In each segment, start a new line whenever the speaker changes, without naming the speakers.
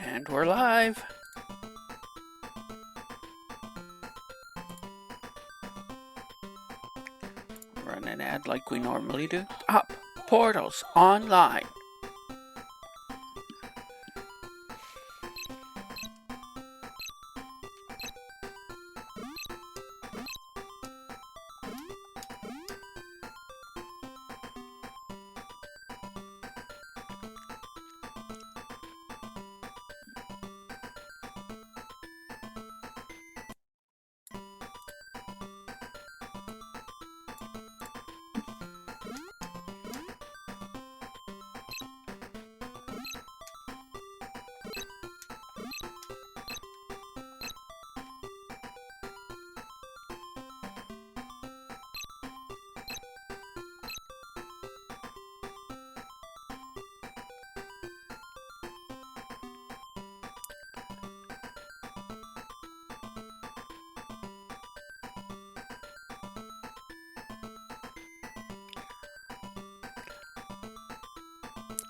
And we're live. Run an ad like we normally do. Up, portals, online.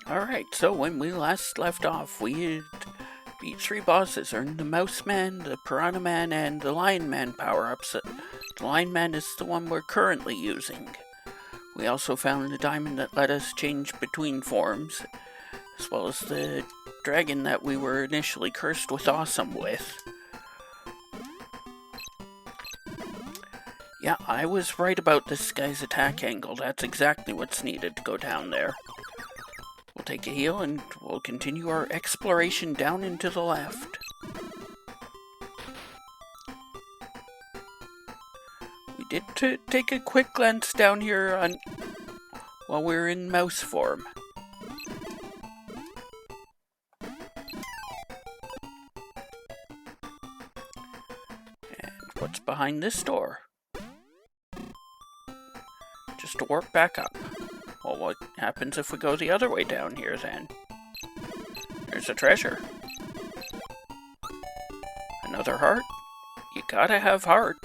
Alright, so when we last left off, we had beat 3 bosses, earned the Mouse Man, the Piranha Man, and the Lion Man power-ups. The Lion Man is the one we're currently using. We also found the diamond that let us change between forms, as well as the dragon that we were initially cursed with Awesome with. Yeah, I was right about this guy's attack angle. That's exactly what's needed to go down there. We'll take a heal and we'll continue our exploration down and to the left. We did take a quick glance down here while we were in mouse form. And what's behind this door? Just to warp back up. Well, what happens if we go the other way down here, then? There's a treasure. Another heart? You gotta have heart.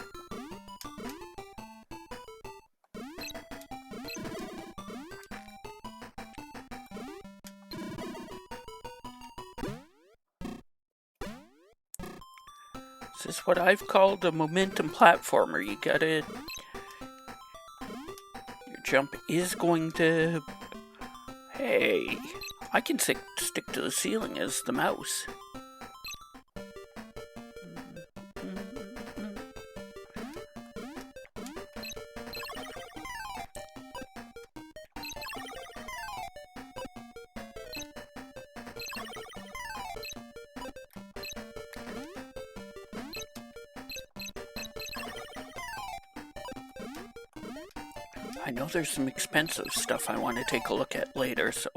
This is what I've called a momentum platformer. You gotta... jump is going to... Hey, I can stick to the ceiling as the mouse. I know there's some expensive stuff I want to take a look at later, so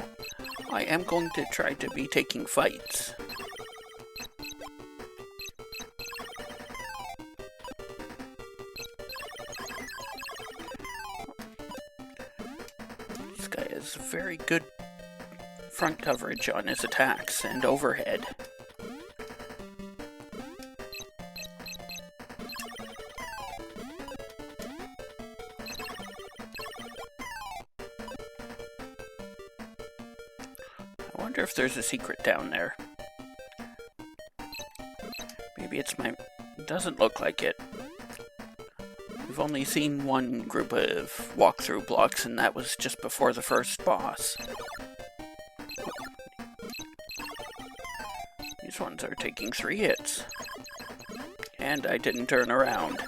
I am going to try to be taking fights. This guy has very good front coverage on his attacks and overhead. I wonder if there's a secret down there. Maybe it's my... It doesn't look like it. We've only seen one group of walkthrough blocks, and that was just before the first boss. These ones are taking 3 hits. And I didn't turn around.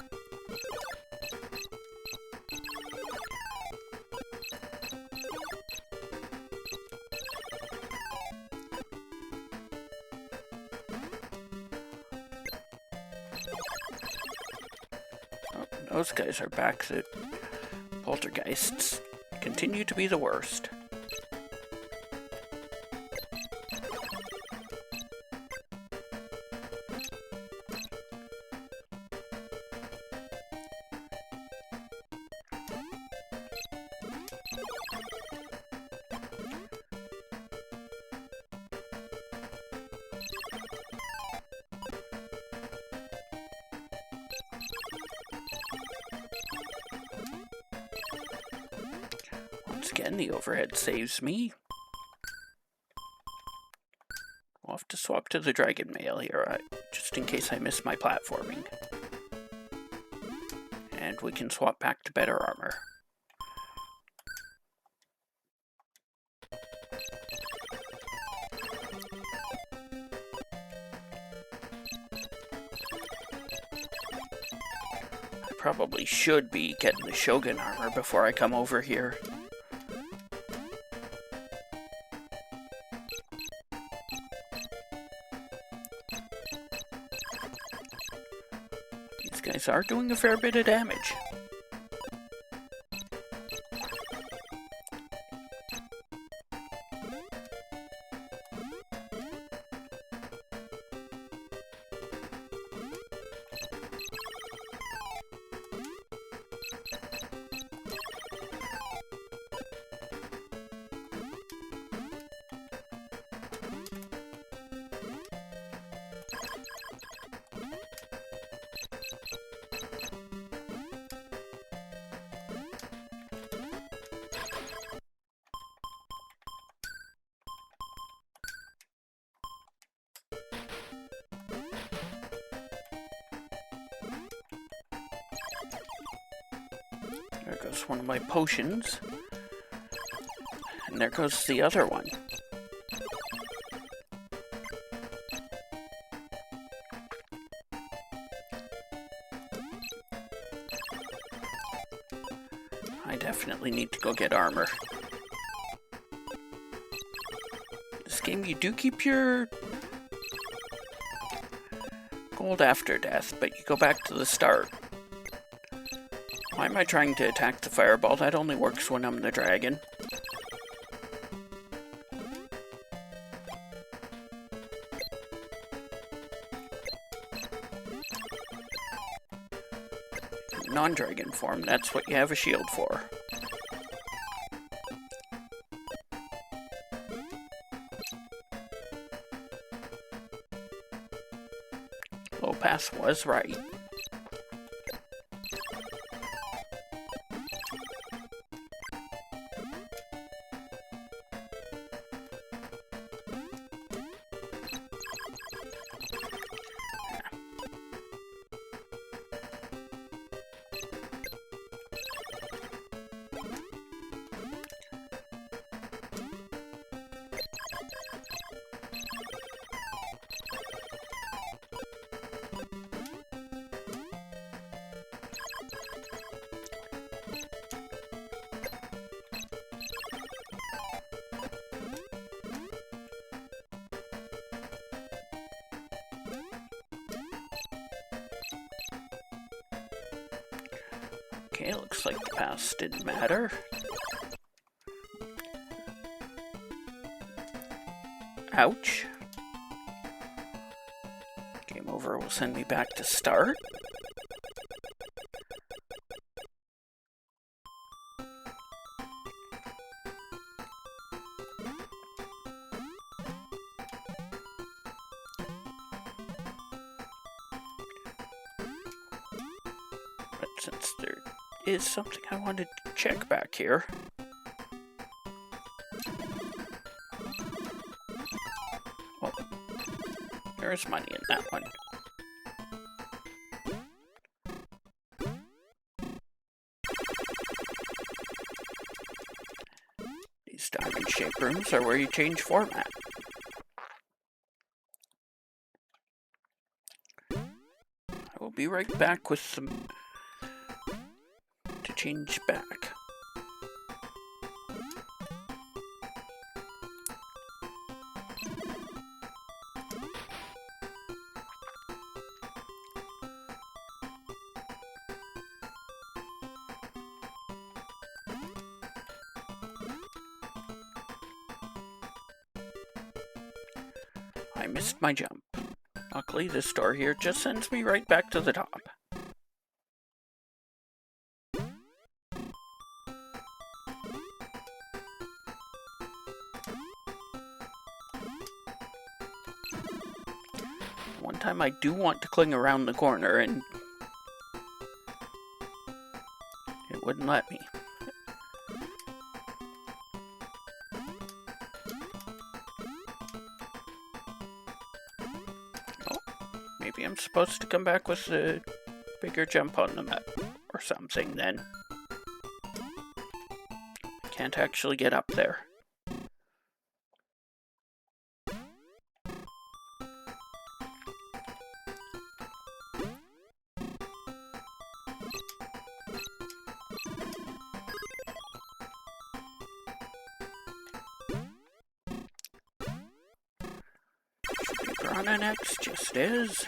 Those guys are back. The poltergeists continue to be the worst. Once again, the overhead saves me. I'll have to swap to the dragon mail here, just in case I miss my platforming. And we can swap back to better armor. I probably should be getting the Shogun armor before I come over here. These guys are doing a fair bit of damage. There goes one of my potions. And there goes the other one. I definitely need to go get armor. This game, you do keep your gold after death, but you go back to the start. Why am I trying to attack the fireball? That only works when I'm the dragon. Non-dragon form, that's what you have a shield for. Low pass was right. Okay, looks like the pass didn't matter. Ouch. Game over will send me back to start. But since there is something I wanted to check back here. Well, there is money in that one. These diamond-shaped rooms are where you change format. I will be right back with some to change back. I missed my jump. Luckily, this door here just sends me right back to the top. One time I do want to cling around the corner and it wouldn't let me. Maybe I'm supposed to come back with a bigger jump on the map or something then. Can't actually get up there. Piranha next, just is.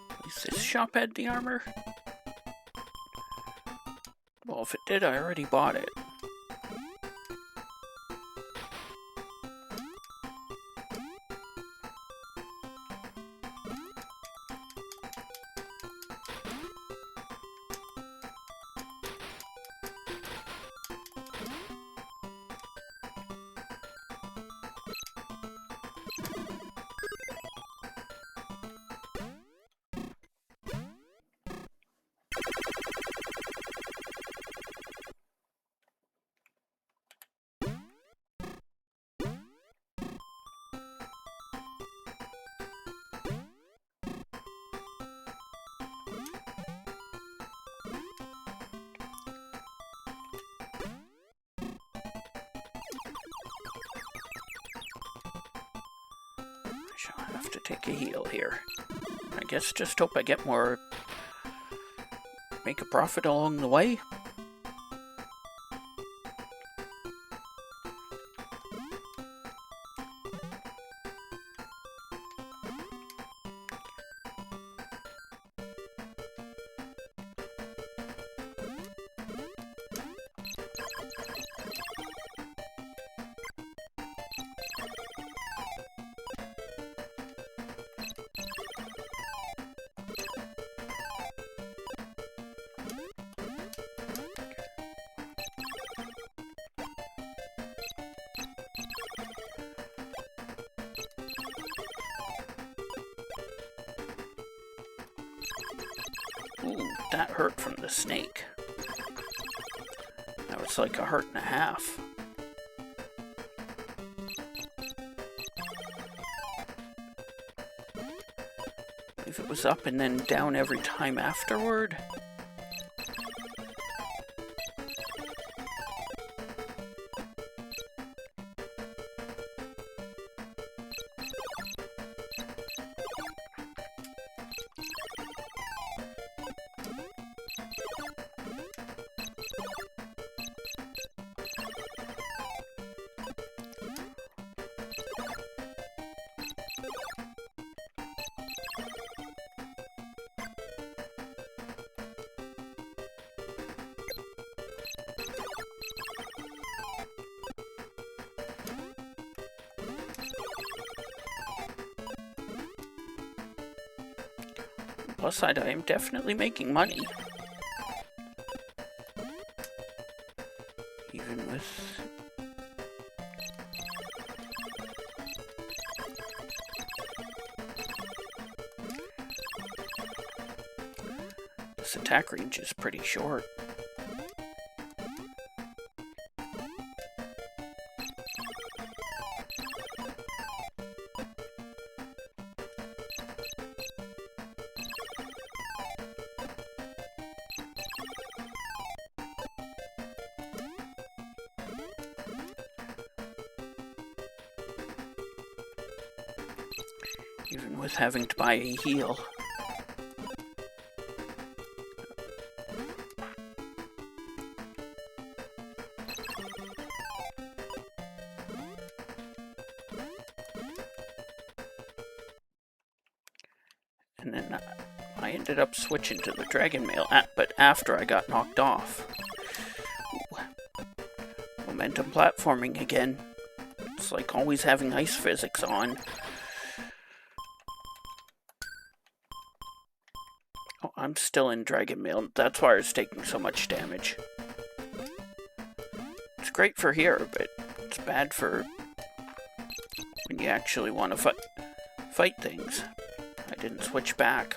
At least this shop had the armor. Well, if it did, I already bought it. I have to take a heal here. I guess just hope I get more... make a profit along the way. Ooh, that hurt from the snake. That was like a heart and a half. If it was up and then down every time afterward. Plus side, I am definitely making money. Even with... this attack range is pretty short. Even with having to buy a heal. And then I ended up switching to the Dragon Mail, but after I got knocked off. Ooh. Momentum platforming again. It's like always having ice physics on. I'm still in Dragon Mail. That's why I was taking so much damage. great for here, but it's bad for when you actually want to fight things. I didn't switch back.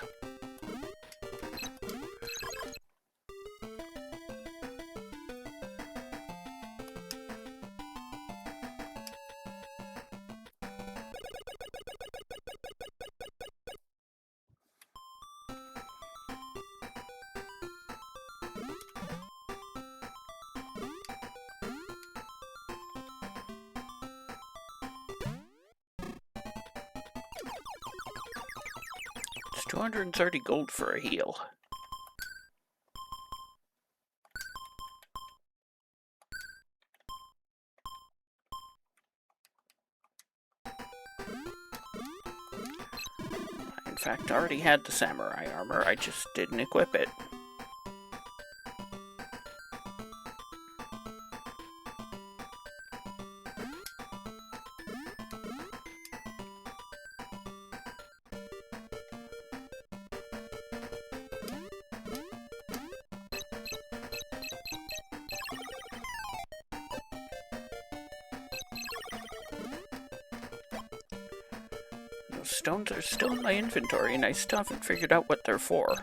It's 230 gold for a heal. In fact, I already had the samurai armor, I just didn't equip it. Those stones are still in my inventory, and I still haven't figured out what they're for.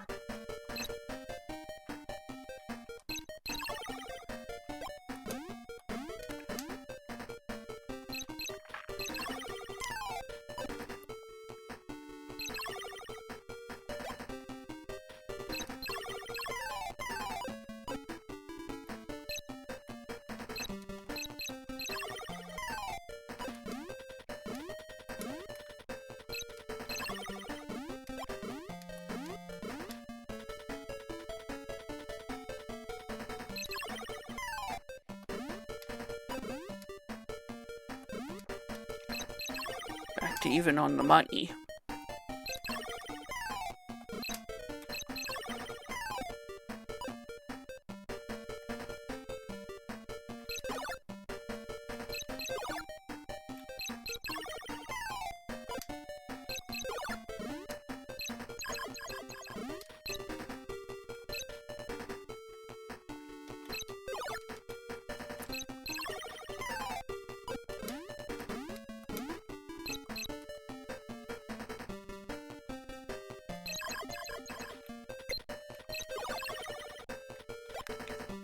Back to even on the money.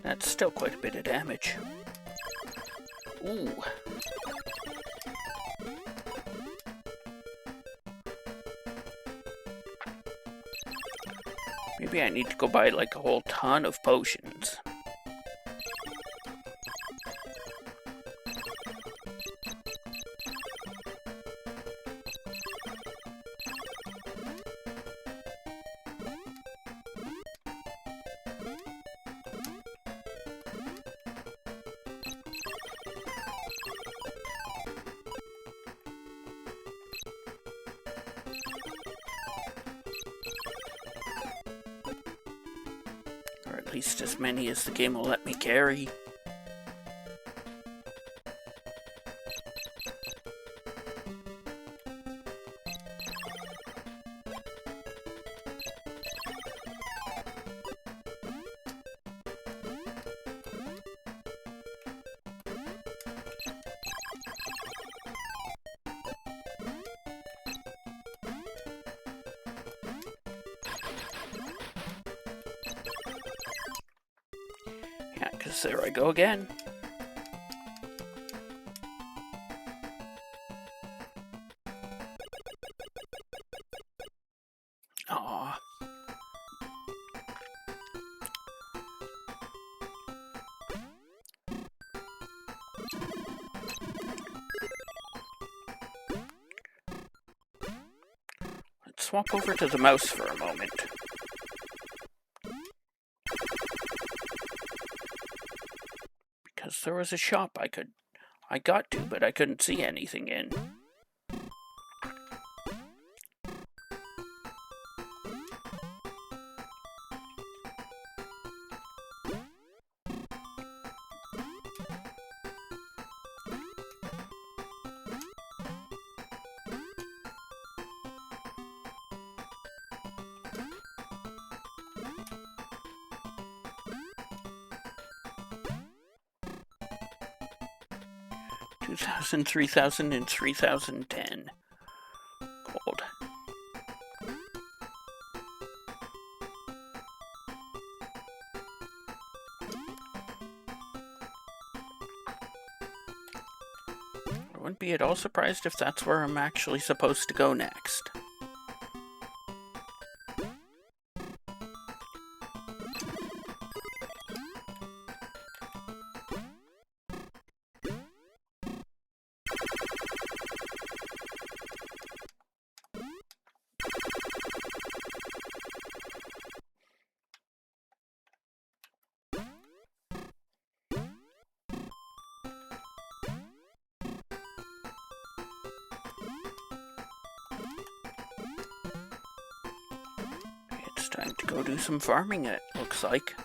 That's still quite a bit of damage. Ooh. Maybe I need to go buy like a whole ton of potions. Or at least as many as the game will let me carry. Yeah, because there I go again. Aw. Let's swap over to the mouse for a moment. Because there was a shop I got to, but I couldn't see anything in. 2,000, 3,000, and 3,010 gold. I wouldn't be at all surprised if that's where I'm actually supposed to go next. It's time to go do some farming, it looks like.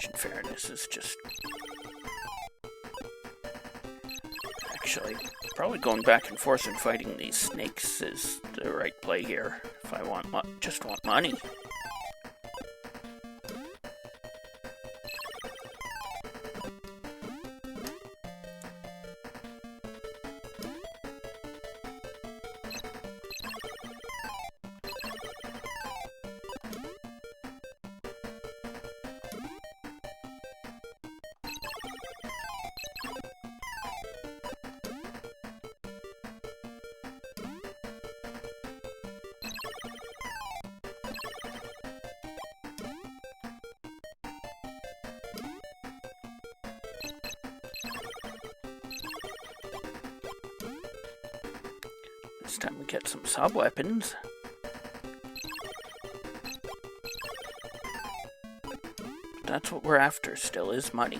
In fairness, is just... Actually, probably going back and forth and fighting these snakes is the right play here, if I just want money. This time we get some sub-weapons. That's what we're after still, is money.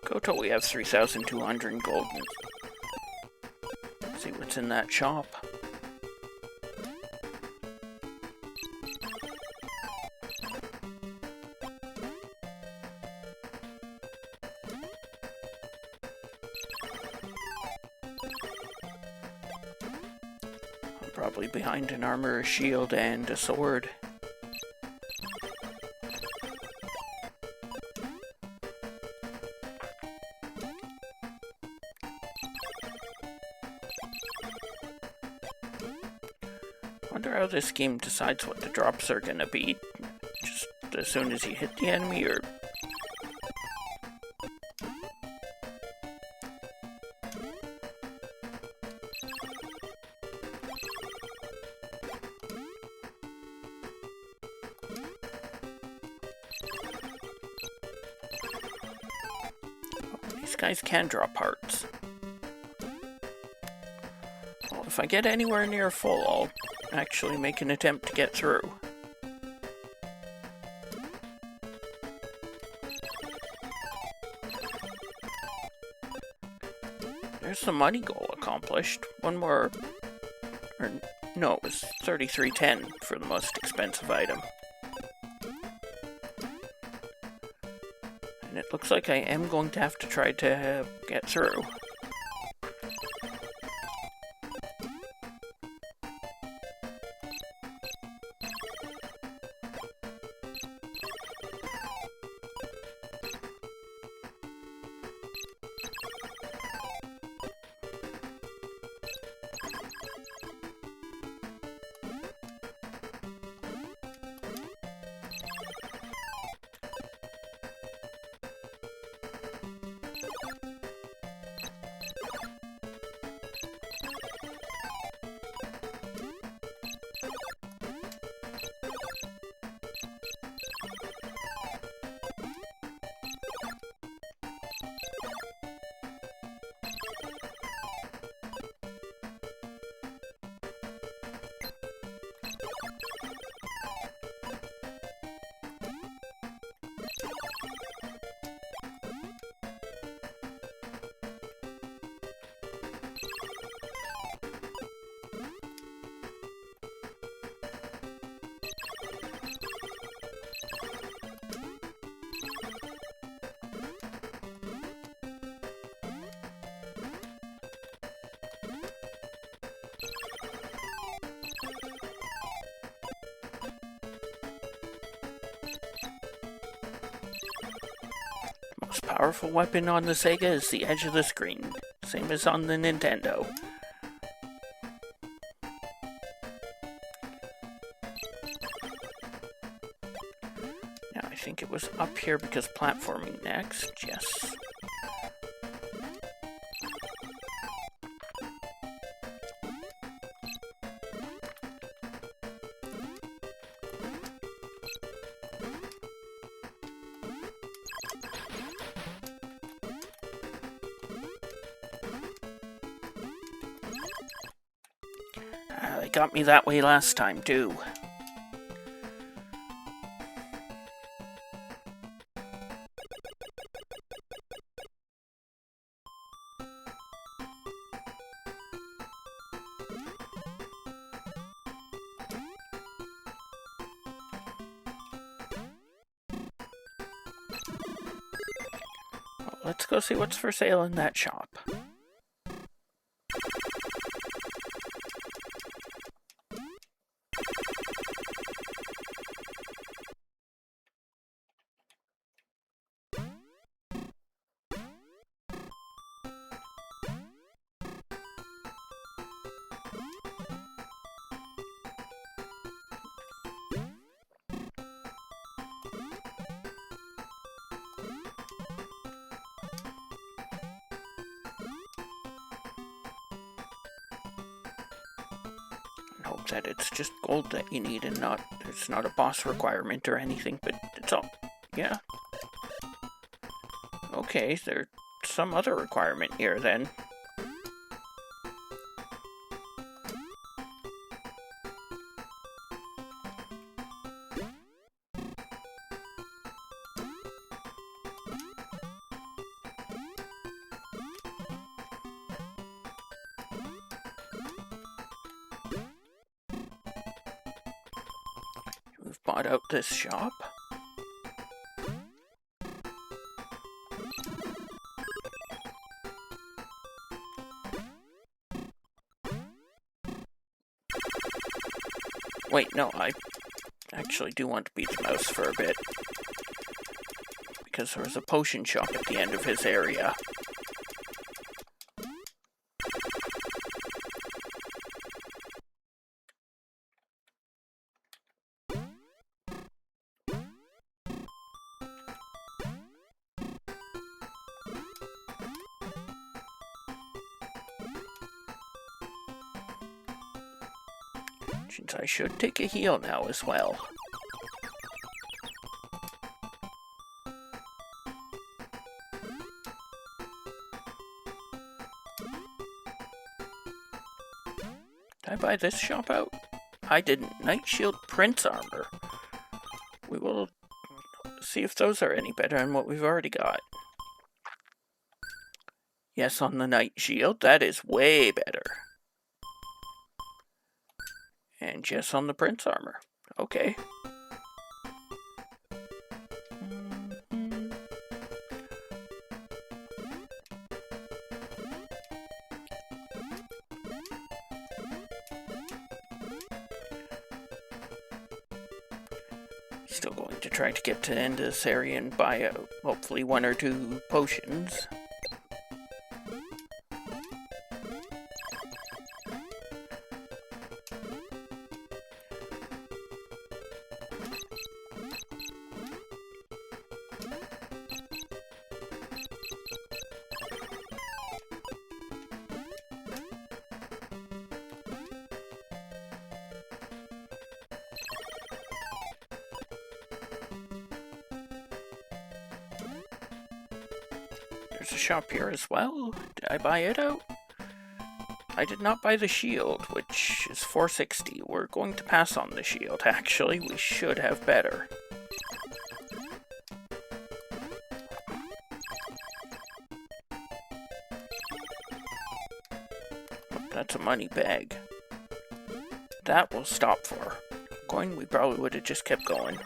Go till we have 3,200 gold and see what's in that shop. I'm probably behind an armor, a shield, and a sword. Wonder how this game decides what the drops are gonna be, just as soon as you hit the enemy, or... Oh, these guys can drop hearts. Well, if I get anywhere near full, I'll actually make an attempt to get through. There's the money goal accomplished. One more... or no, it was 3310 for the most expensive item. And it looks like I am going to have to try to get through. powerful weapon on the Sega is the edge of the screen, same as on the Nintendo. Now I think it was up here because platforming next, yes. They got me that way last time, too. Well, let's go see what's for sale in that shop. Hope that it's just gold that you need and it's not a boss requirement or anything, but it's all, yeah. Okay, there's some other requirement here then. We've bought out this shop. Wait, no, I actually do want to beat the mouse for a bit. Because there was a potion shop at the end of his area. Since I should take a heal now as well. Did I buy this shop out? I didn't. Night Shield Prince Armor. We will see if those are any better than what we've already got. Yes, on the Night Shield, that is way better. And yes, on the Prince Armor. Okay. Still going to try to get to the end of this area and buy hopefully 1 or 2 potions. There's a shop here as well. Did I buy it out? I did not buy the shield, which is 460. We're going to pass on the shield, actually. We should have better. That's a money bag. That will stop for. Going, we probably would have just kept going.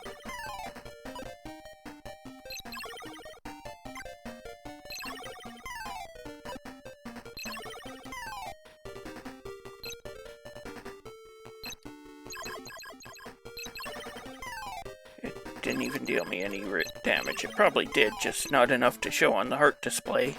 didn't even deal me any damage. It probably did, just not enough to show on the heart display.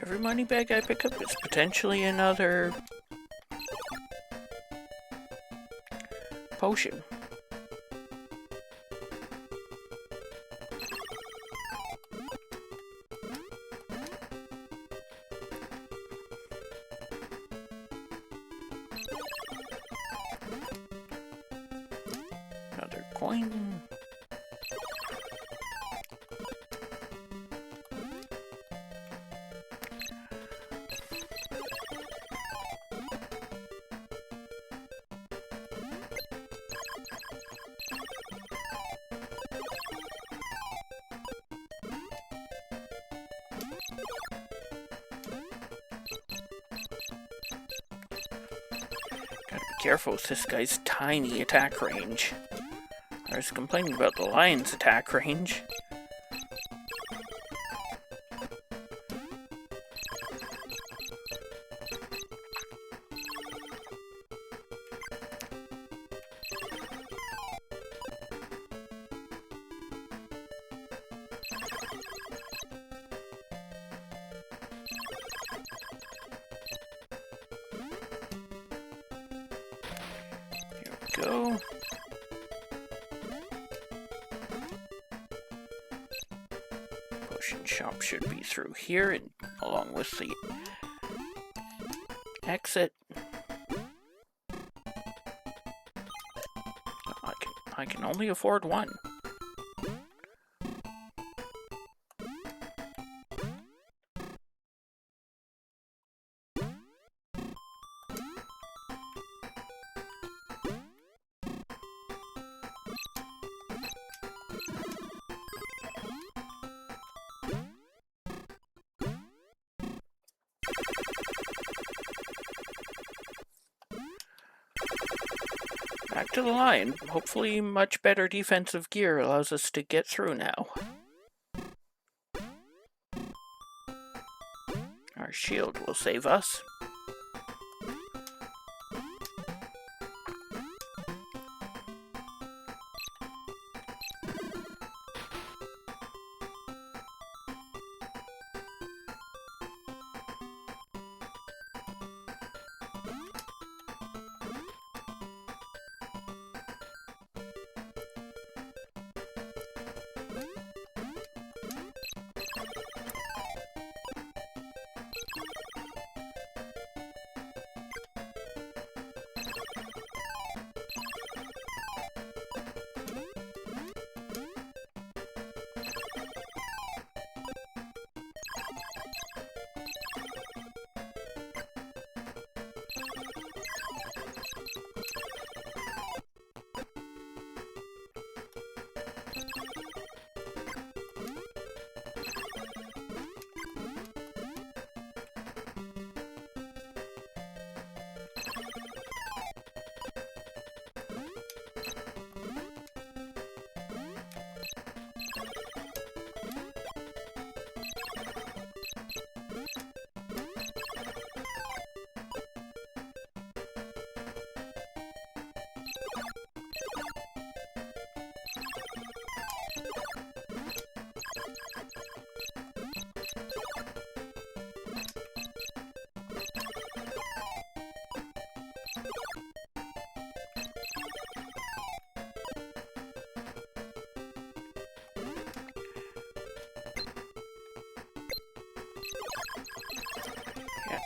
Every money bag I pick up is potentially another potion. Another coin. Careful with this guy's tiny attack range. I was complaining about the lion's attack range. Go. Potion shop should be through here and along with the exit. I can only afford one. Back to the lion. Hopefully much better defensive gear allows us to get through now. Our shield will save us.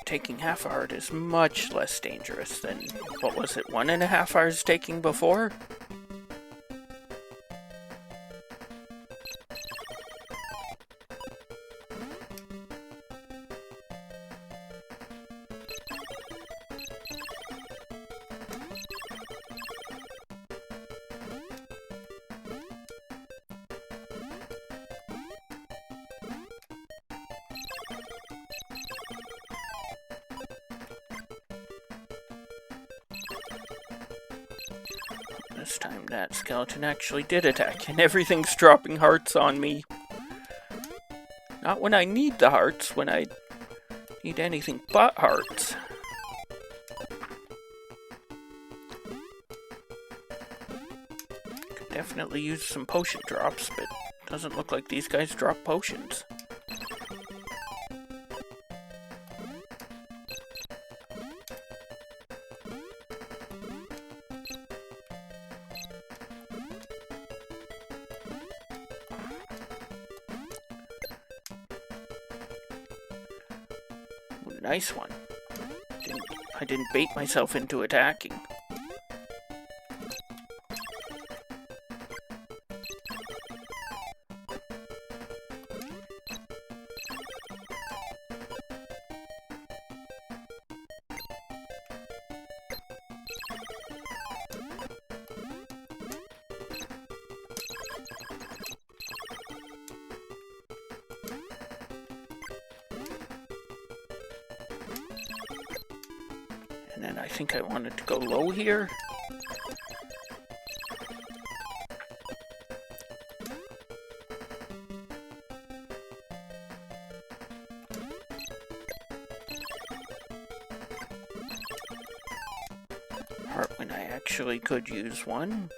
taking half a heart is much less dangerous than, what was it, 1.5 hours taking before? This time that skeleton actually did attack, and everything's dropping hearts on me. Not when I need the hearts, when I need anything but hearts. Could definitely use some potion drops, but doesn't look like these guys drop potions. Nice one. I didn't bait myself into attacking. And then I think I wanted to go low here. Heart when I actually could use one.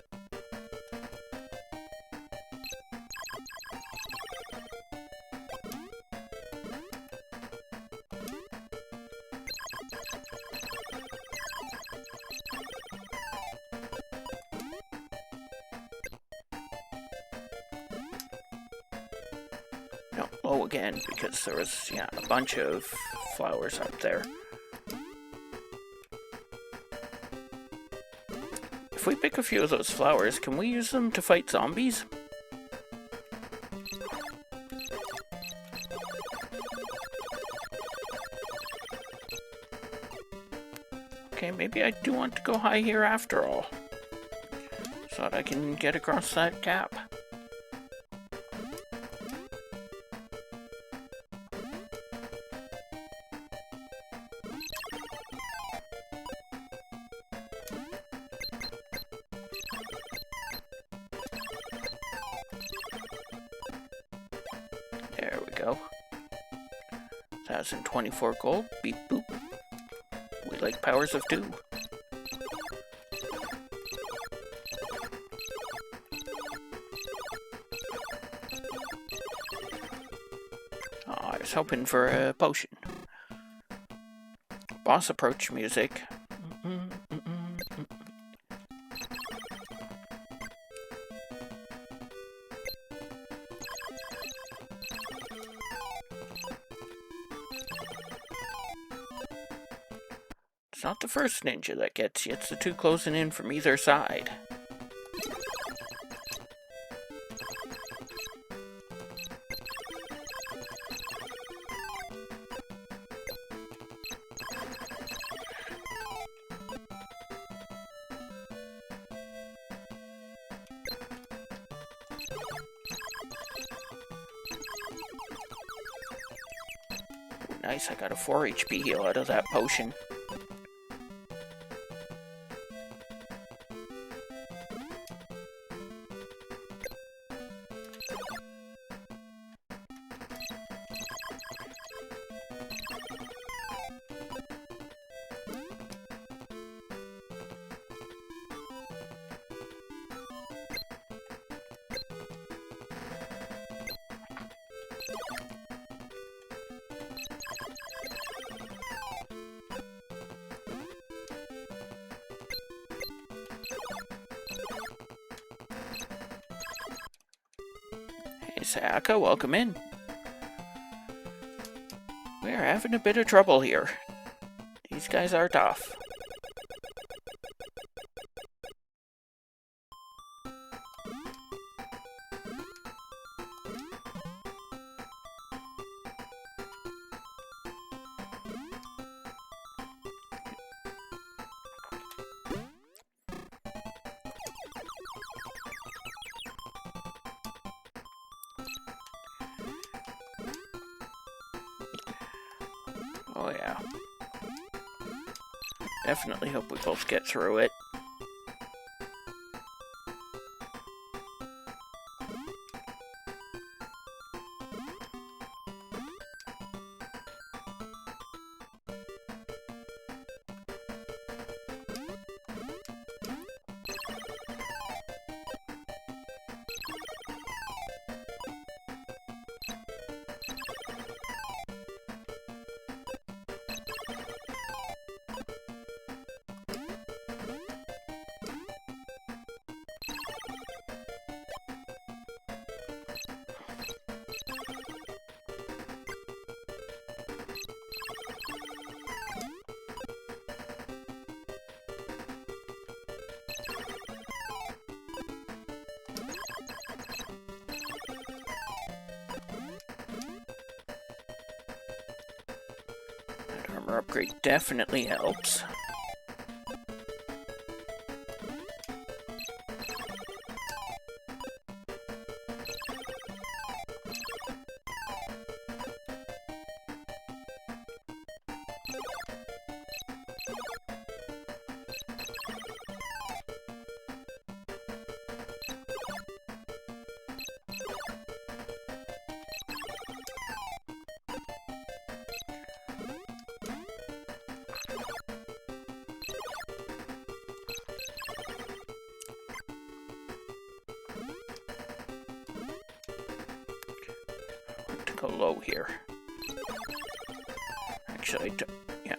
Low again, because there was, a bunch of flowers up there. If we pick a few of those flowers, can we use them to fight zombies? Okay, maybe I do want to go high here after all, so that I can get across that gap. There we go. 1,024 gold. Beep boop. We like powers of 2. Oh, I was hoping for a potion. Boss approach music. It's not the first ninja that gets you, it's the two closing in from either side. Ooh, nice, I got a 4 HP heal out of that potion. Hey Sayaka, welcome in. We're having a bit of trouble here. These guys are tough. Oh yeah. Definitely hope we both get through it. That armor upgrade definitely helps. Go low here. Actually, yeah.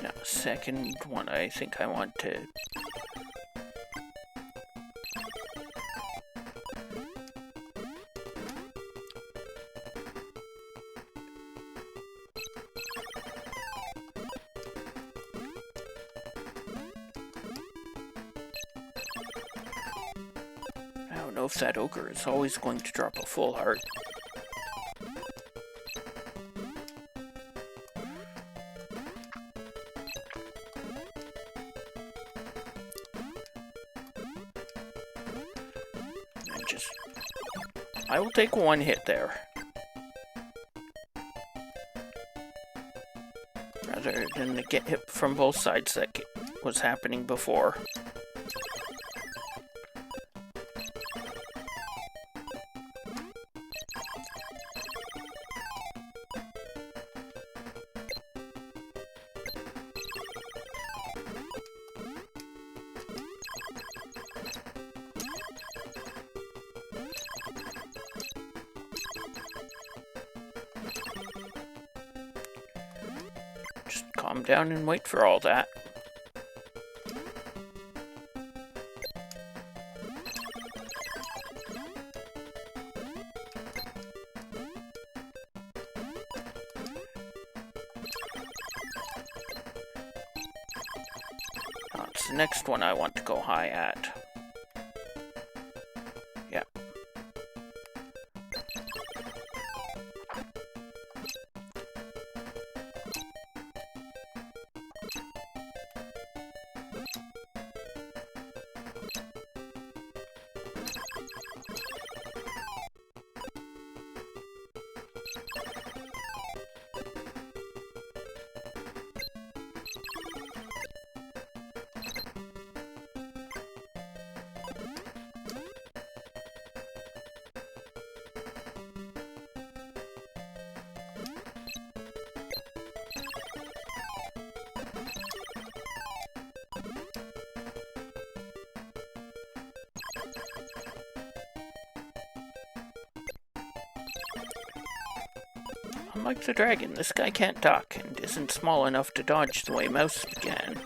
Now, second one, I think I want to. I don't know if that ogre is always going to drop a full heart. I will take one hit there. Rather than to get hit from both sides that was happening before. Calm down and wait for all that. It's the next one I want to go high at. Yeah. Unlike the dragon, this guy can't duck and isn't small enough to dodge the way Mouse can.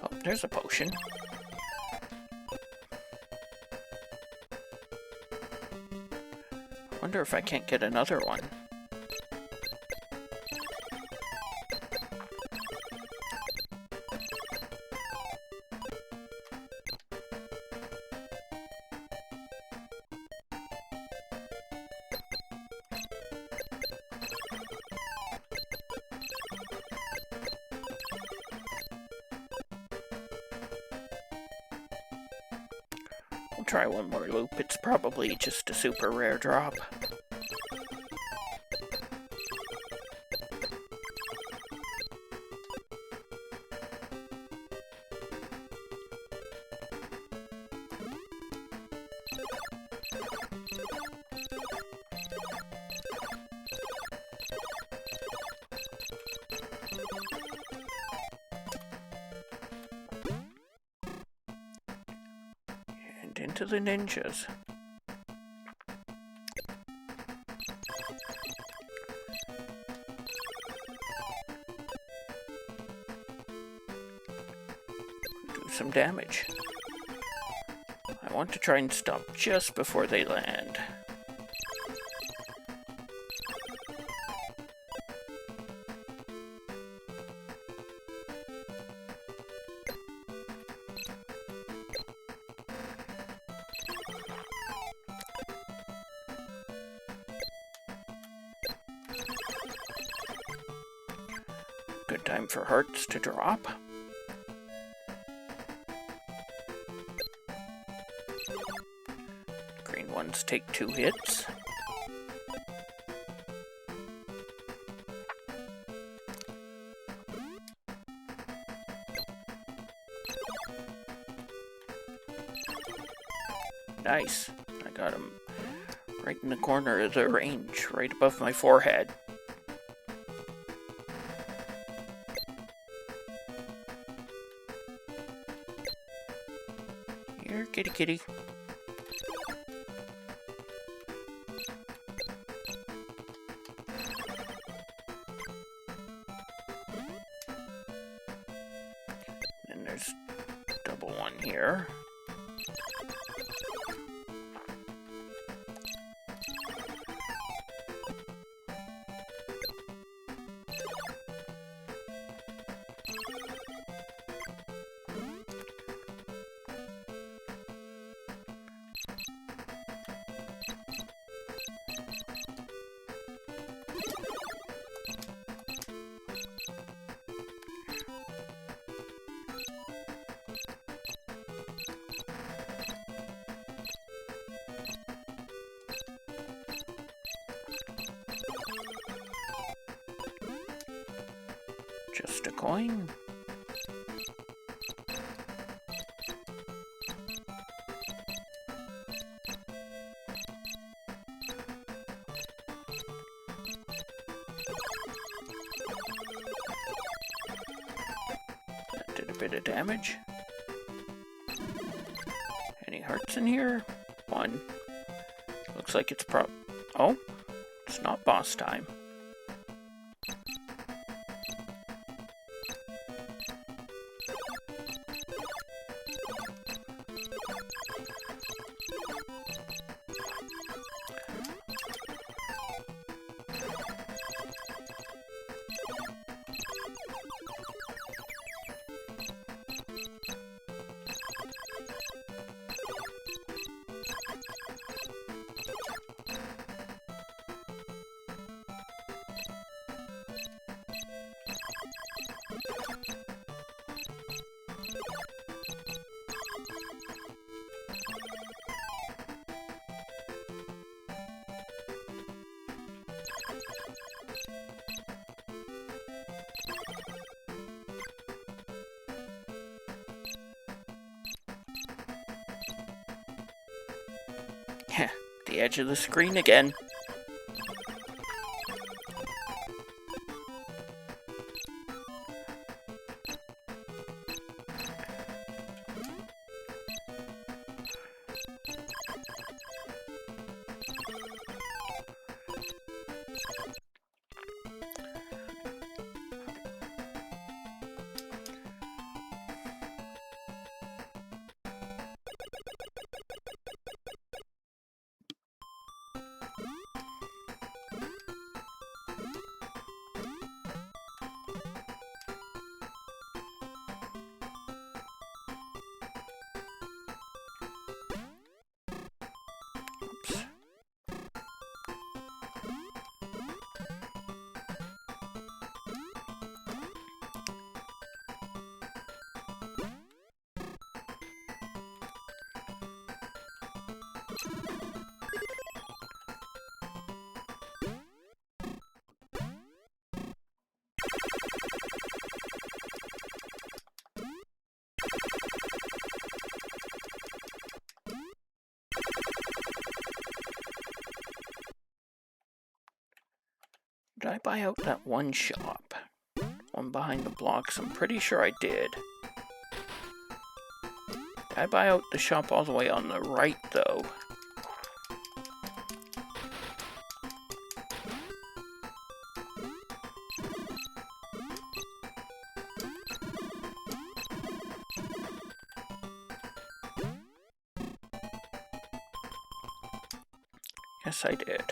Oh, there's a potion. Wonder if I can't get another one. We'll try one more loop. It's probably just a super rare drop. And into the ninjas. Do some damage. I want to try and stop just before they land. Good time for hearts to drop. Green ones take 2 hits. Nice. I got him right in the corner of the range, right above my forehead. Here, kitty kitty. Then there's double one here. Just a coin. That did a bit of damage. Any hearts in here? 1. Looks like it's oh, it's not boss time. The edge of the screen again. Did I buy out that one shop? One behind the blocks? I'm pretty sure I did. Did I buy out the shop all the way on the right, though? Yes, I did.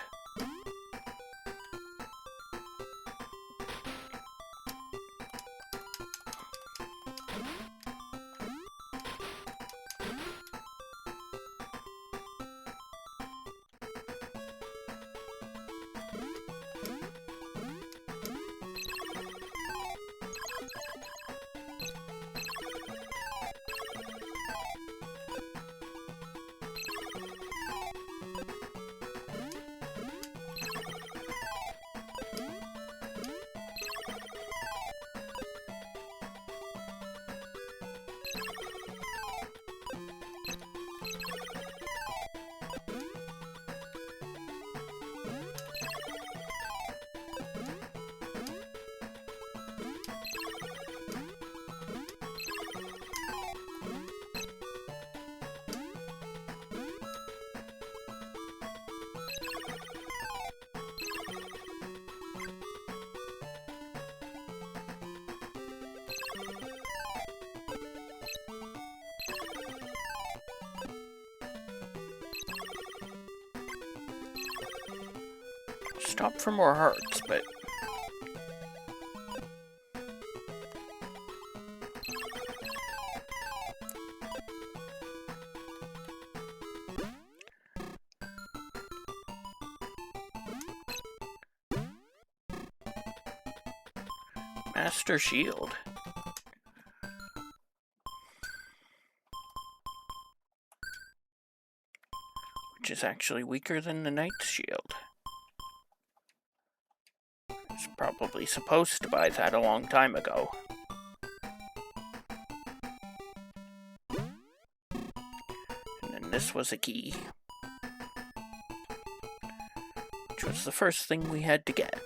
Stop for more hearts, but... Master Shield. Which is actually weaker than the Knight's Shield. I was probably supposed to buy that a long time ago. And then this was a key. Which was the first thing we had to get.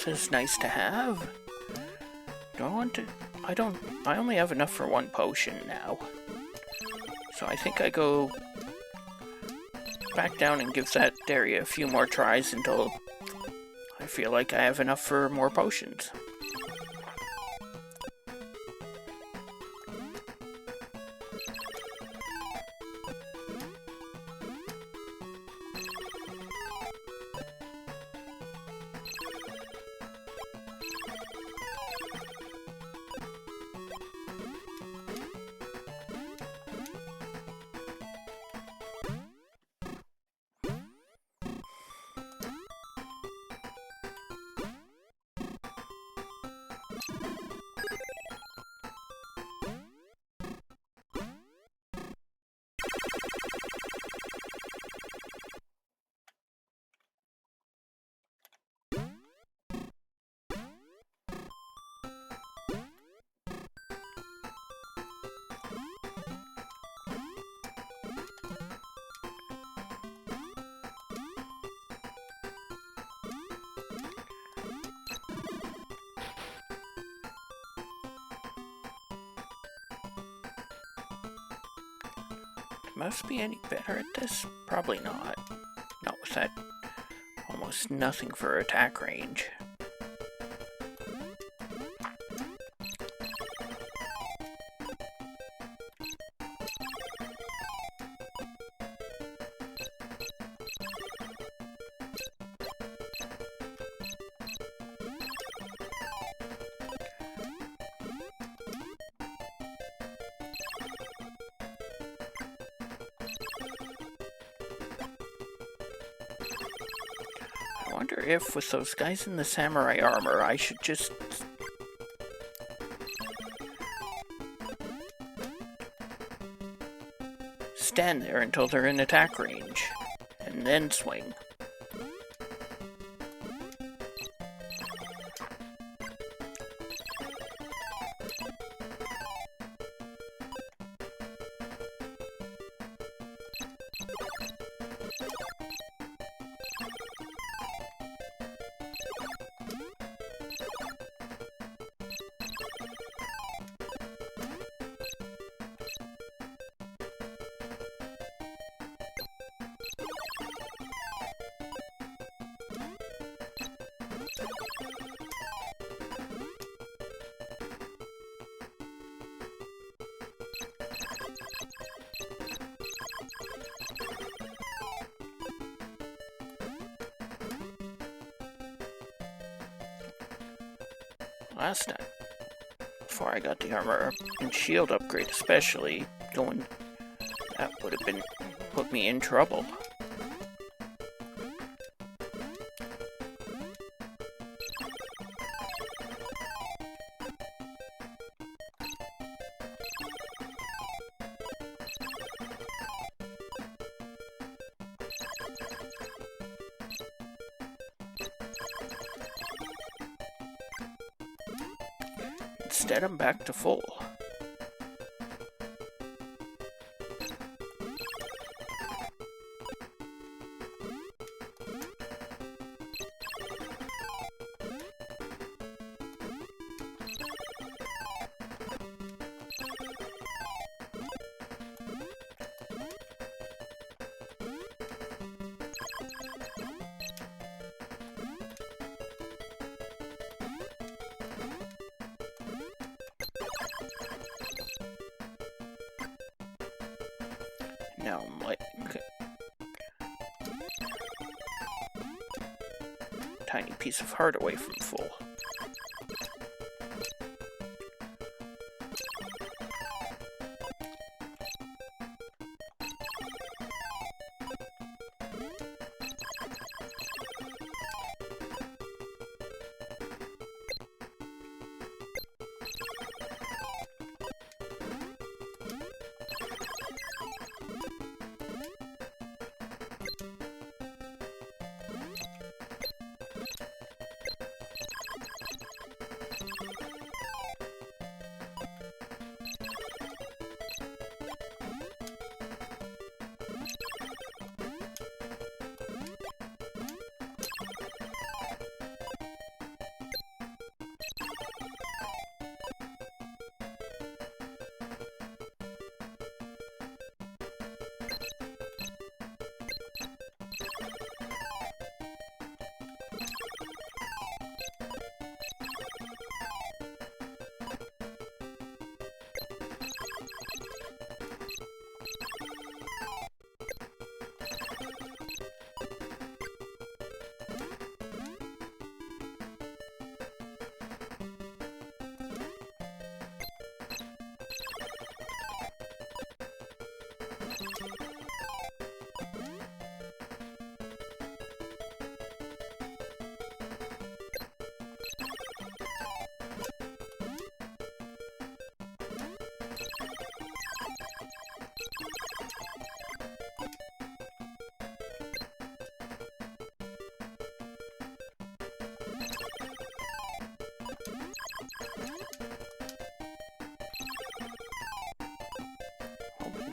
This is nice to have. Do I want to... I only have enough for one potion now. So I think I go back down and give that area a few more tries until I feel like I have enough for more potions. Must be any better at this? Probably not. Not with that almost nothing for attack range. I wonder if, with those guys in the samurai armor, I should just stand there until they're in attack range, and then swing. Last time, before I got the armor and shield upgrade especially, that would have put me in trouble. Instead, I'm back to full. Now I'm like tiny piece of heart away from full.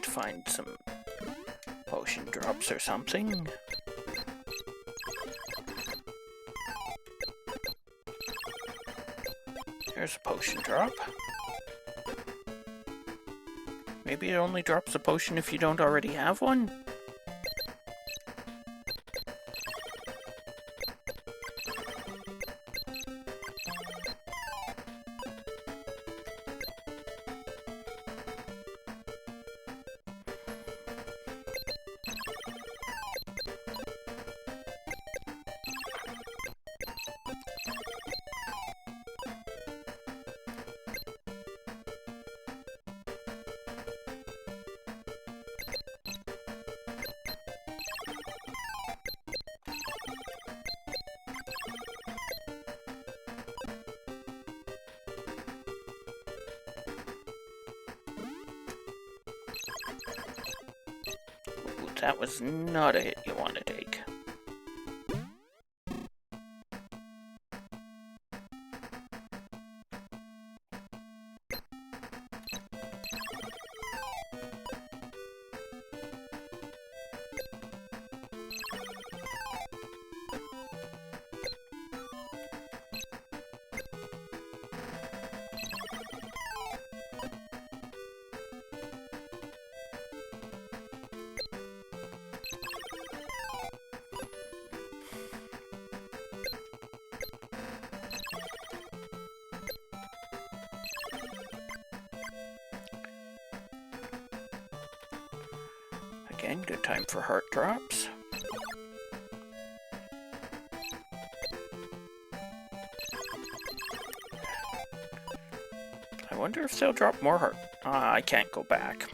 Find some potion drops or something. There's a potion drop. Maybe it only drops a potion if you don't already have one? That was not a hit you want to take. Again, good time for heart drops. I wonder if they'll drop more heart. I can't go back.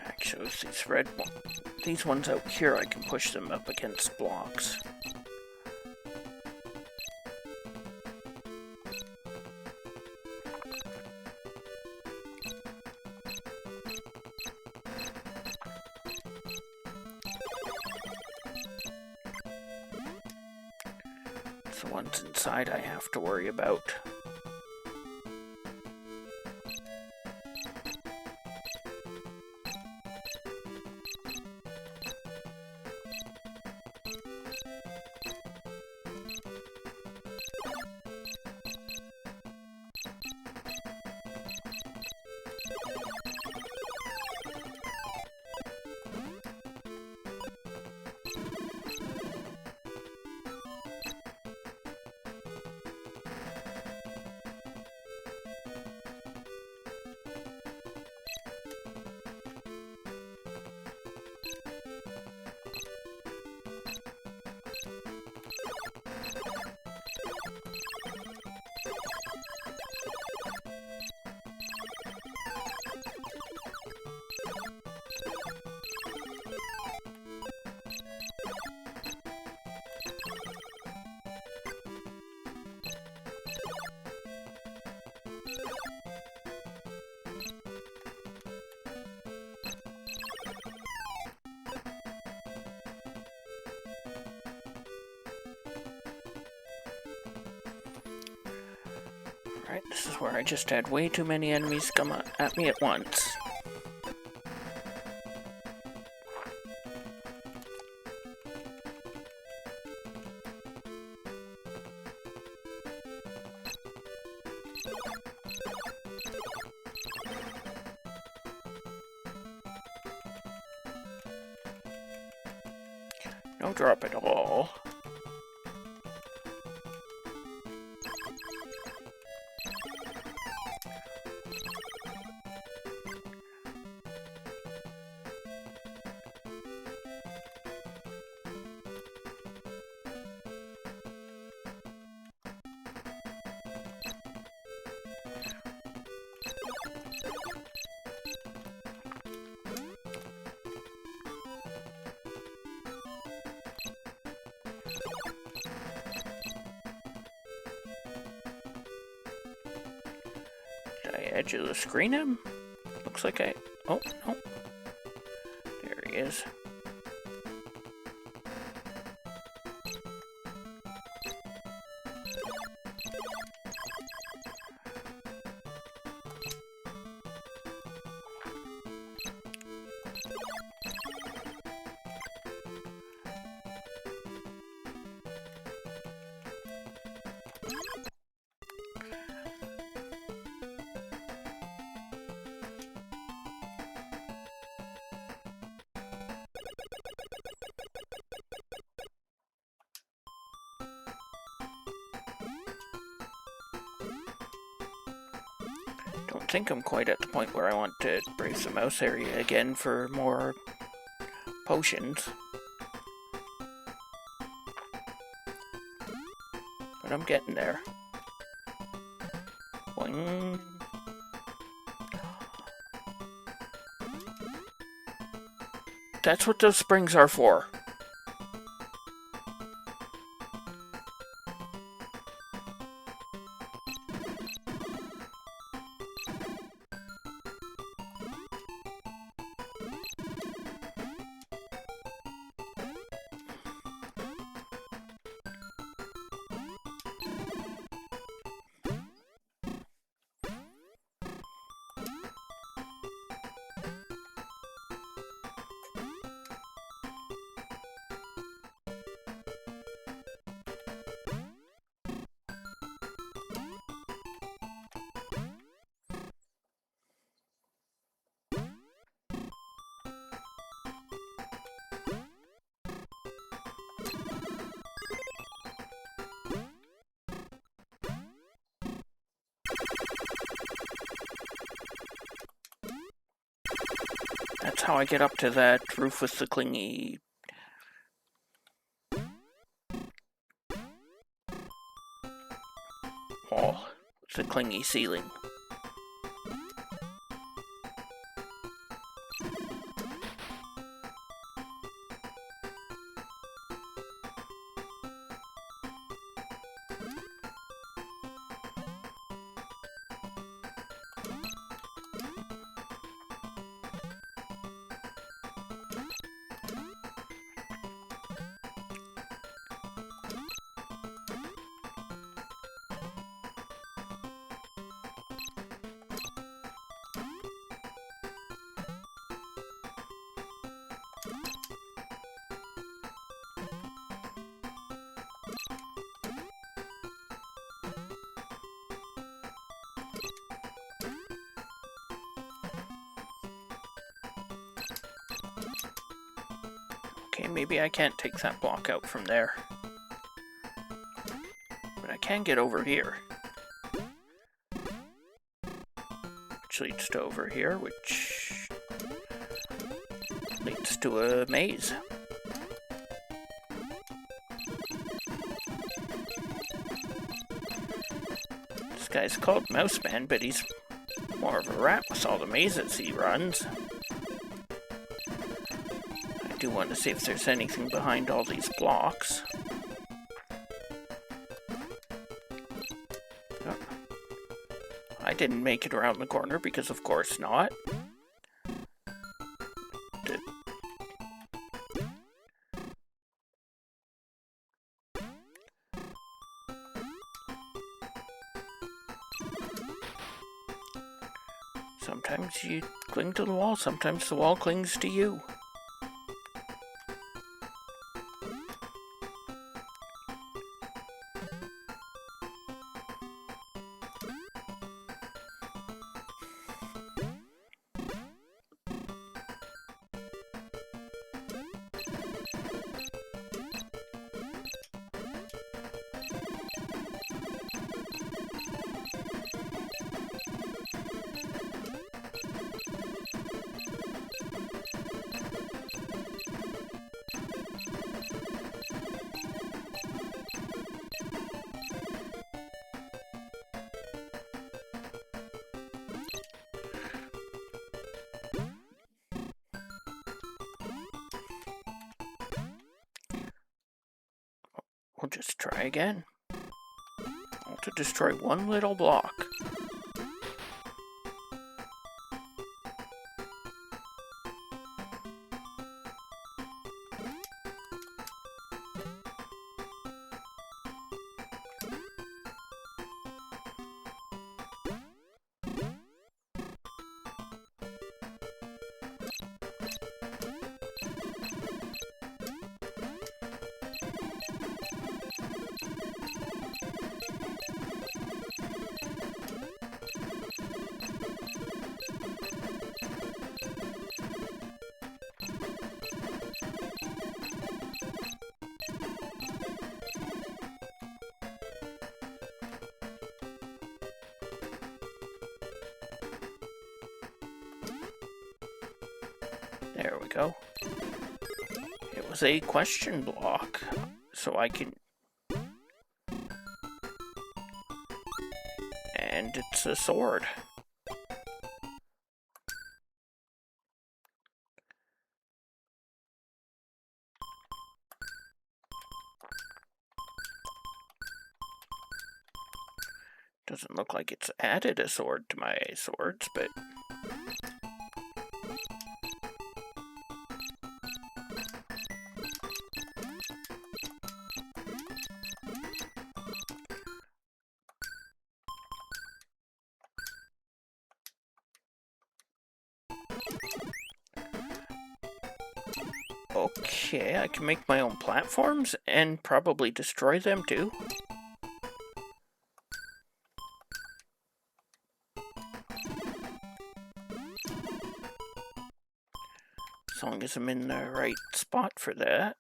Actually, these red ones, these ones out here, I can push them up against blocks. It's the ones inside I have to worry about. Alright, this is where I just had way too many enemies come at me at once. No drop at all. edge of the screen. Looks like I... Oh, no. There he is. I think I'm quite at the point where I want to brave the mouse area again for more potions. But I'm getting there. Boing. That's what those springs are for. That's how I get up to that roof with the clingy wall. It's a clingy ceiling. Okay, maybe I can't take that block out from there. But I can get over here. Which leads to over here, which leads to a maze. This guy's called Mouse Man, but he's more of a rat with all the mazes he runs. I do want to see if there's anything behind all these blocks. Oh. I didn't make it around the corner because of course not. Sometimes you cling to the wall, sometimes the wall clings to you. We'll just try again. I want to destroy one little block. There we go. It was a question block, so I can... And it's a sword. Doesn't look like it's added a sword to my swords, but... Okay, I can make my own platforms and probably destroy them too. As long as I'm in the right spot for that.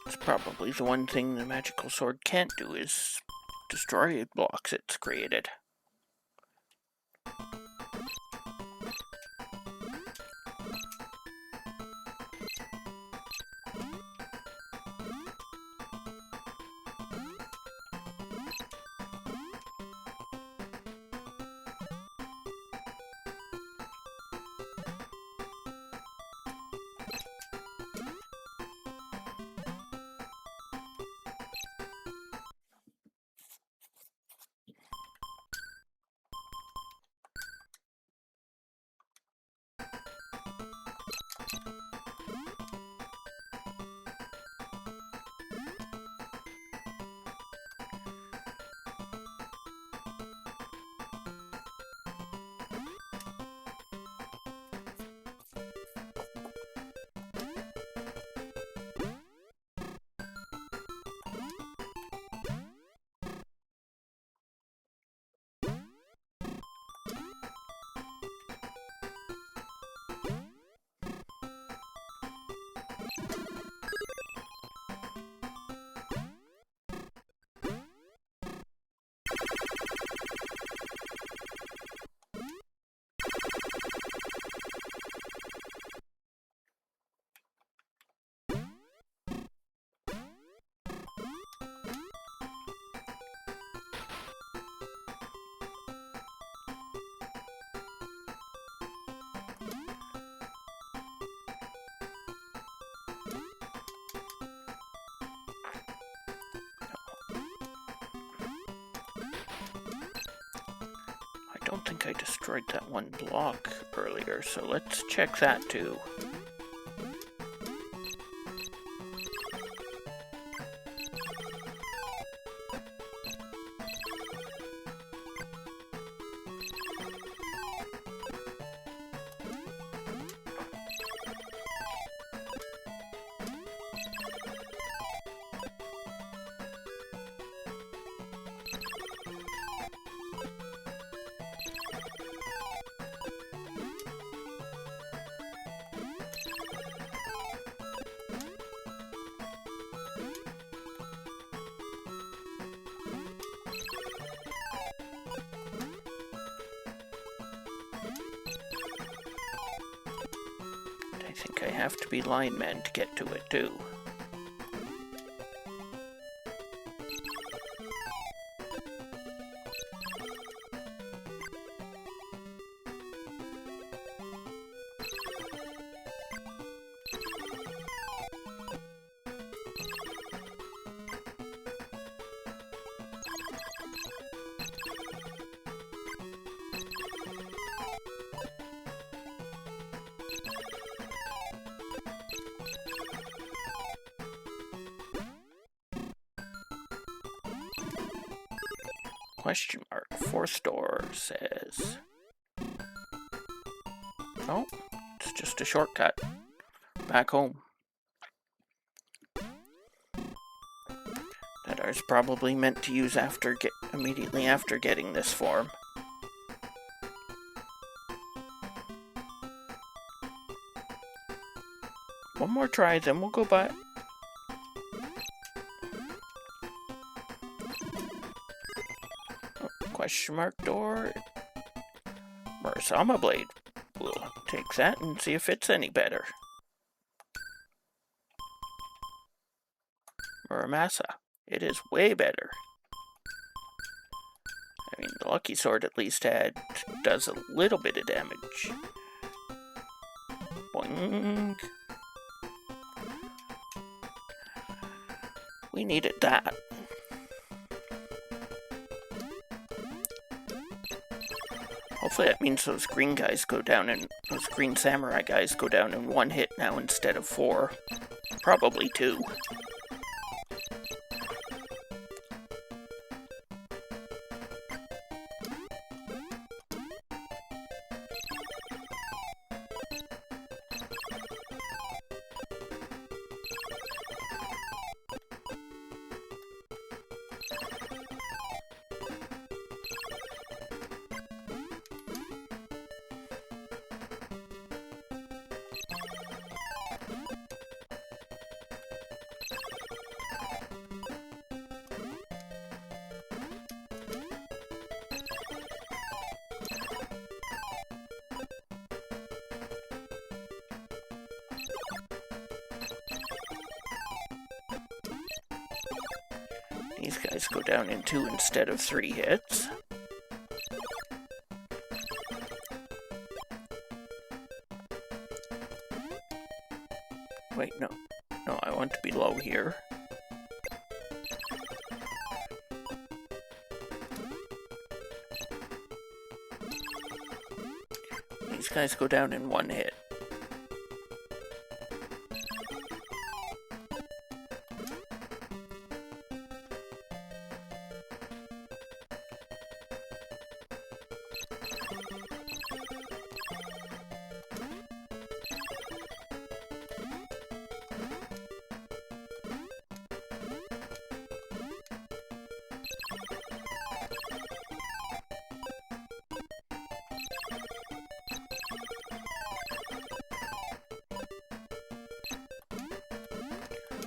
It's probably the one thing the magical sword can't do is destroy blocks it's created. I don't think I destroyed that one block earlier, so let's check that too. I think I have to be lineman to get to it too. Question mark. Fourth door says... Oh, it's just a shortcut. back home. That I was probably meant to use immediately after getting this form. One more try, then we'll go back. Oh, question mark door. Murasama blade. We'll take that and see if it's any better. Muramasa. It is way better. I mean, the Lucky Sword at least does a little bit of damage. Boing. We needed that. Hopefully that means those green guys go down and those green samurai guys go down in one hit now instead of 4. Probably 2. These guys go down in 2 instead of 3 hits. Wait, no. No, I want to be low here. These guys go down in 1 hit.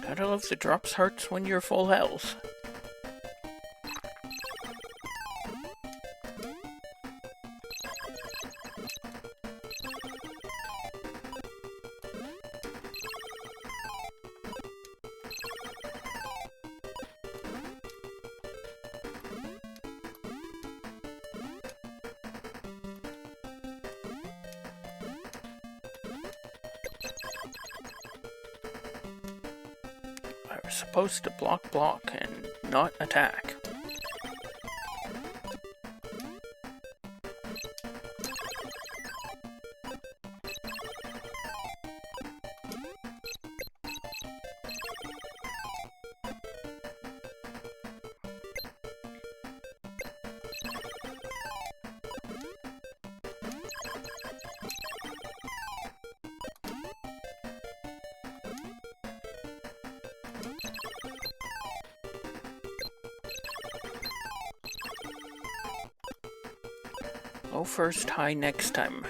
Gotta love the drops hearts when you're full health. We're supposed to block and not attack. Low first, high next time.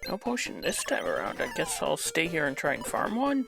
No potion this time around. I guess I'll stay here and try and farm one.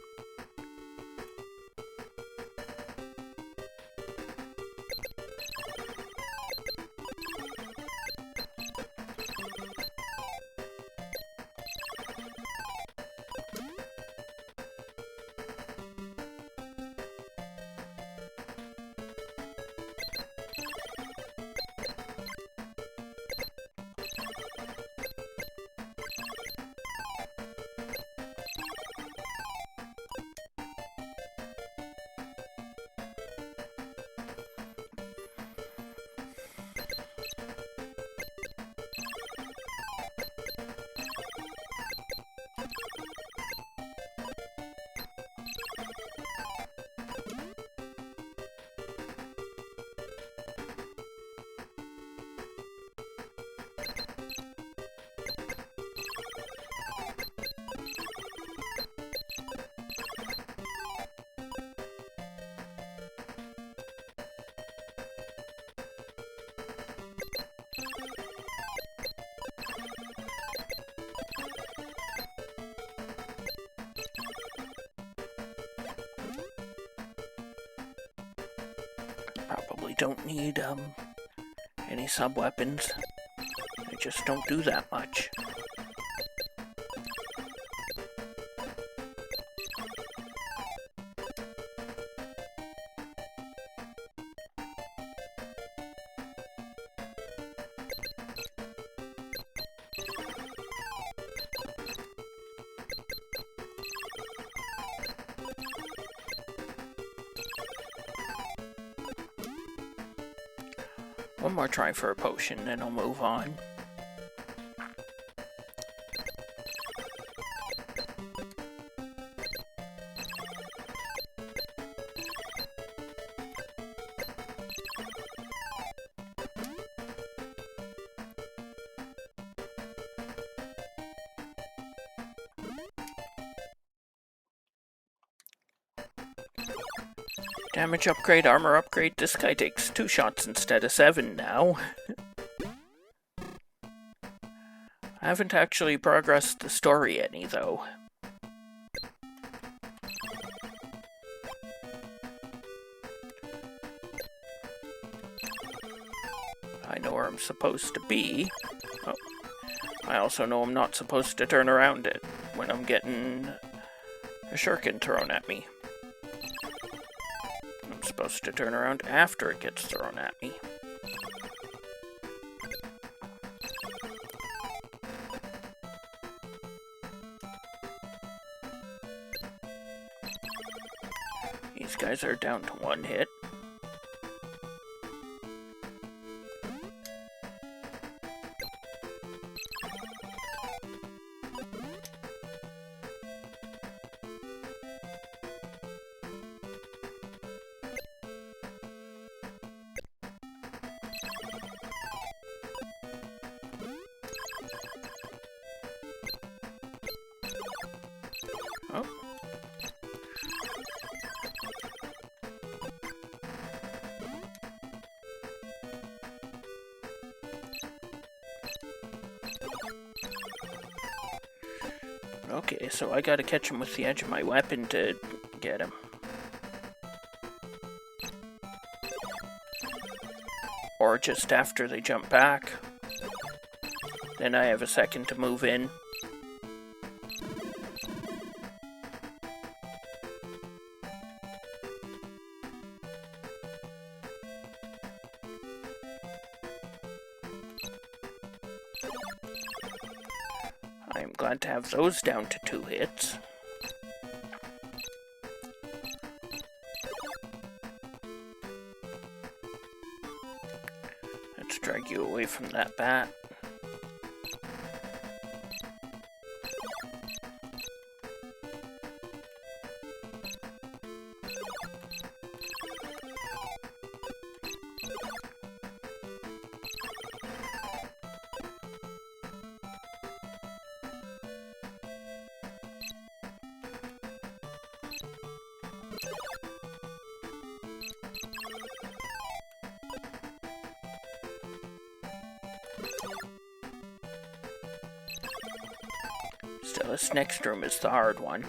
Probably don't need, any sub-weapons. They just don't do that much. One more try for a potion, then I'll move on. Damage upgrade, armor upgrade. This guy takes 2 shots instead of 7 now. I haven't actually progressed the story any, though. I know where I'm supposed to be. Oh. I also know I'm not supposed to turn around it when I'm getting a shuriken thrown at me. I'm supposed to turn around after it gets thrown at me. These guys are down to 1 hit. Oh. Okay, so I gotta catch him with the edge of my weapon to get him. Or just after they jump back. Then I have a second to move in. I'm glad to have those down to 2 hits. Let's drag you away from that bat. Still, this next room is the hard one.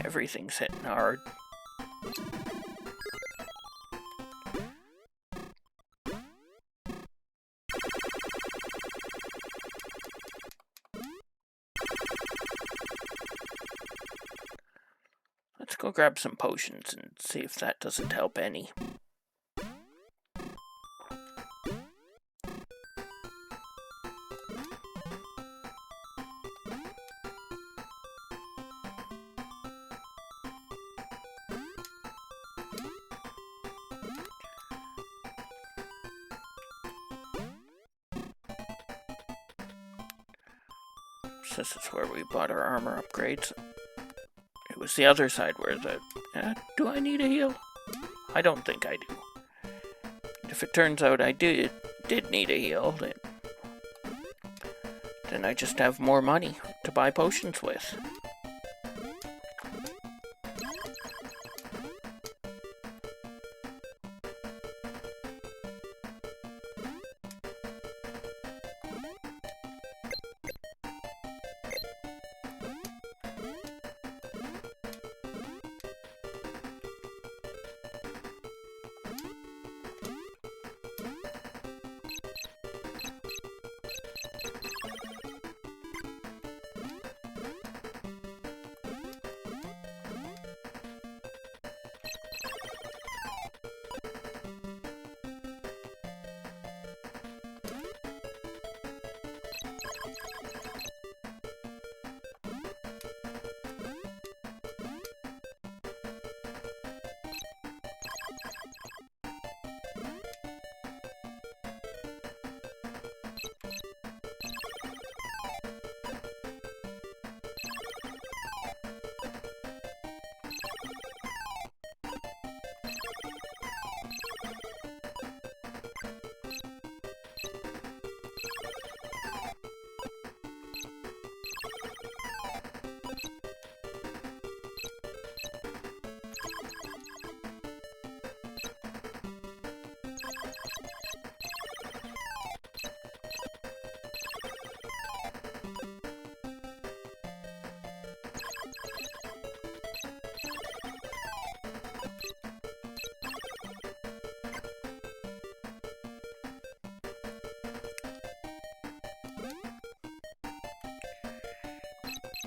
Everything's hitting hard. Let's go grab some potions and see if that doesn't help any. This is where we bought our armor upgrades. It was the other side where the... do I need a heal? I don't think I do. If it turns out I did need a heal, then I just have more money to buy potions with.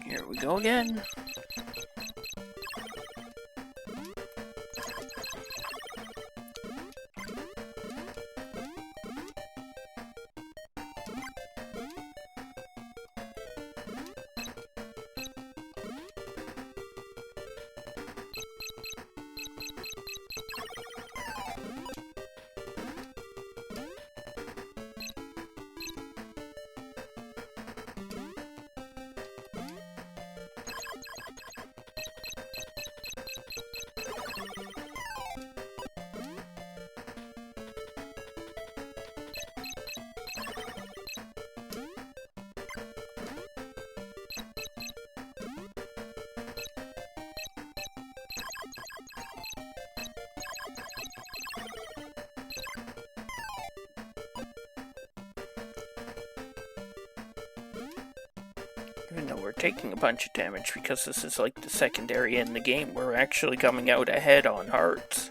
Here we go again. Even though we're taking a bunch of damage because this is like the second area in the game, we're actually coming out ahead on hearts.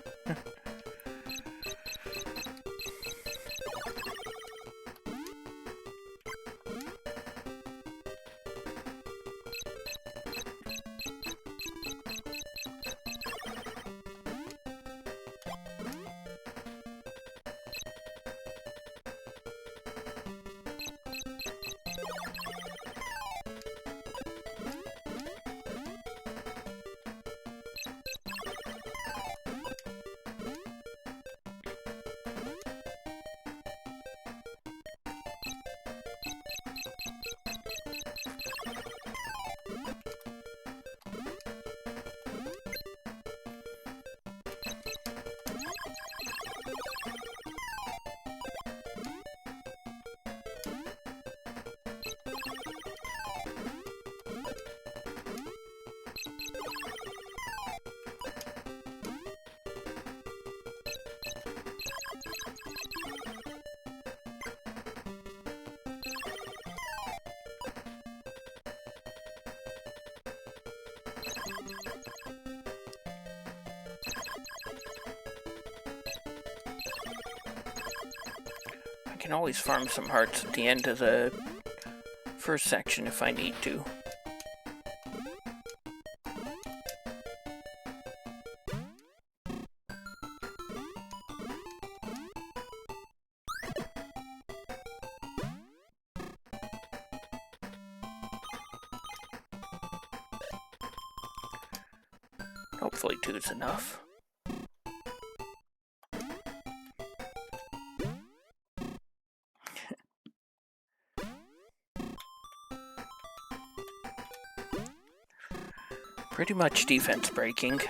I can always farm some hearts at the end of the first section if I need to. Hopefully 2's enough. Pretty much defense breaking.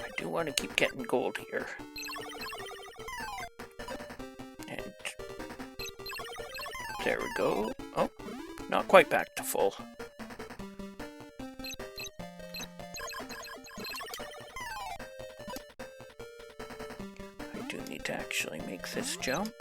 I do want to keep getting gold here. And there we go. Oh, not quite back to full. I do need to actually make this jump.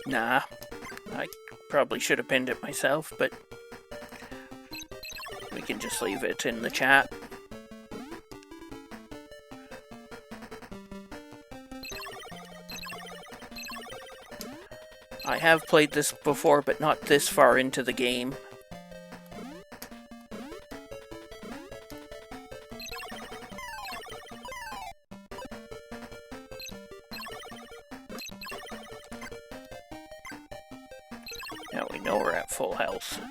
Nah. I probably should have pinned it myself, but we can just leave it in the chat. I have played this before, but not this far into the game. Now we know we're at full health.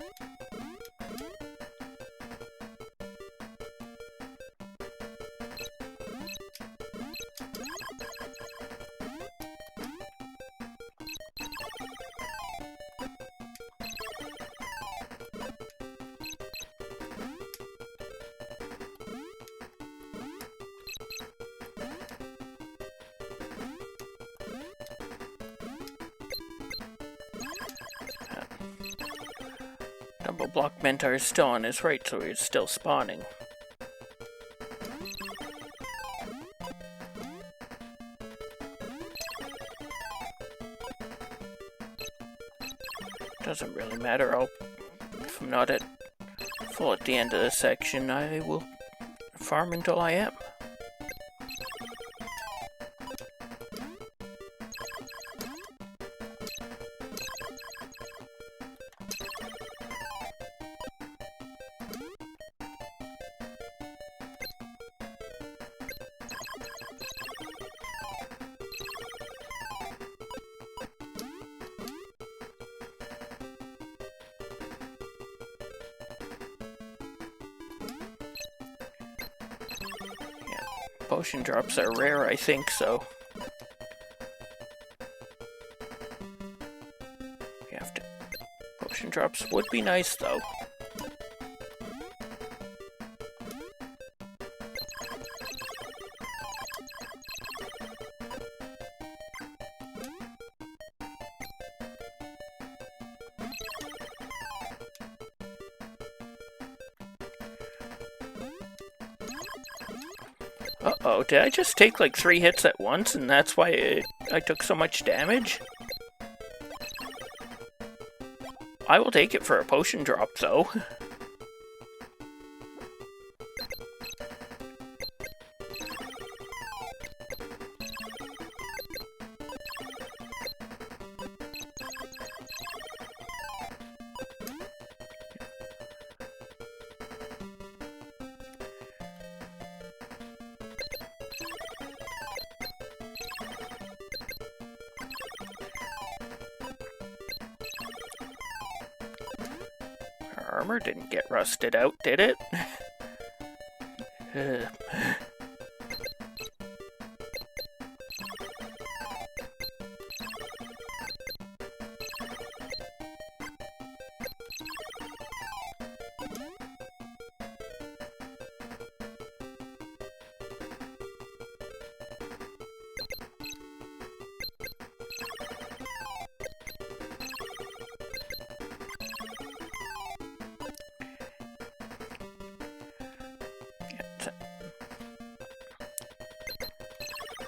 Double block Mentor is still on his right, so he's still spawning. Doesn't really matter. If I'm not at full at the end of this section, I will farm until I am. Potion drops are rare, I think, so we have to. Potion drops would be nice, though. Uh-oh, did I just take like 3 hits at once and that's why I took so much damage? I will take it for a potion drop, though. armor didn't get rusted out, did it?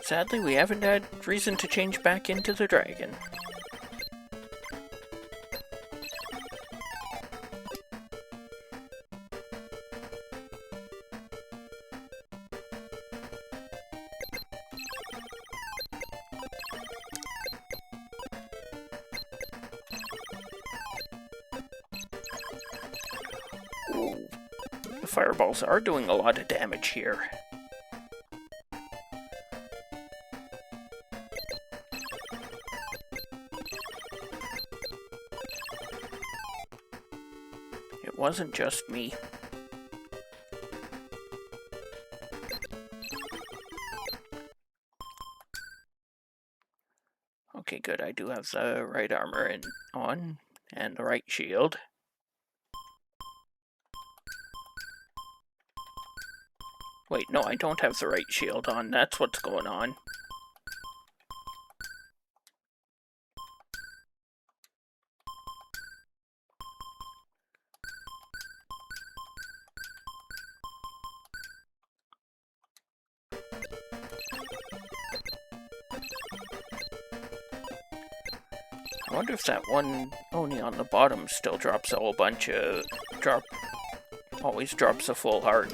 Sadly, we haven't had reason to change back into the dragon. Ooh, the fireballs are doing a lot of damage here. It wasn't just me. Okay, good. I do have the right armor on and the right shield. Wait, no, I don't have the right shield on. That's what's going on. I wonder if that one Oni on the bottom still drops a whole bunch of... always drops a full heart.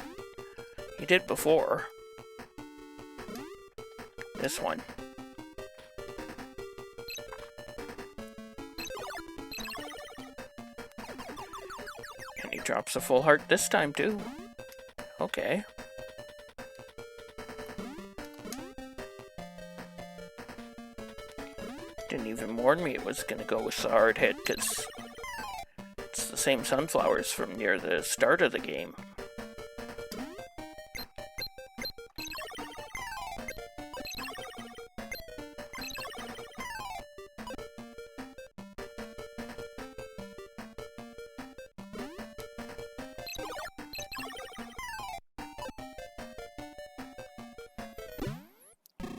He did before. This one. And he drops a full heart this time too. Okay. Didn't even warn me it was gonna go with the hard hit, because it's the same sunflowers from near the start of the game.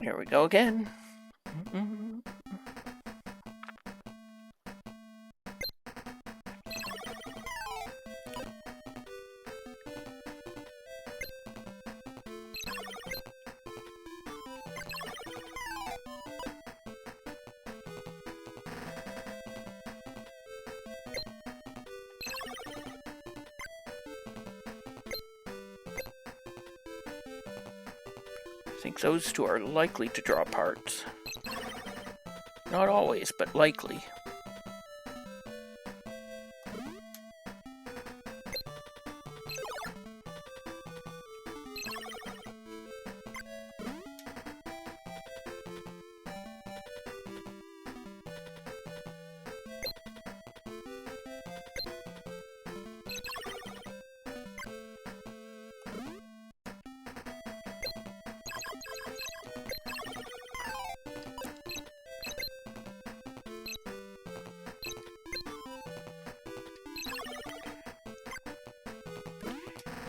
Here we go again. I think those two are likely to draw parts. Not always, but likely.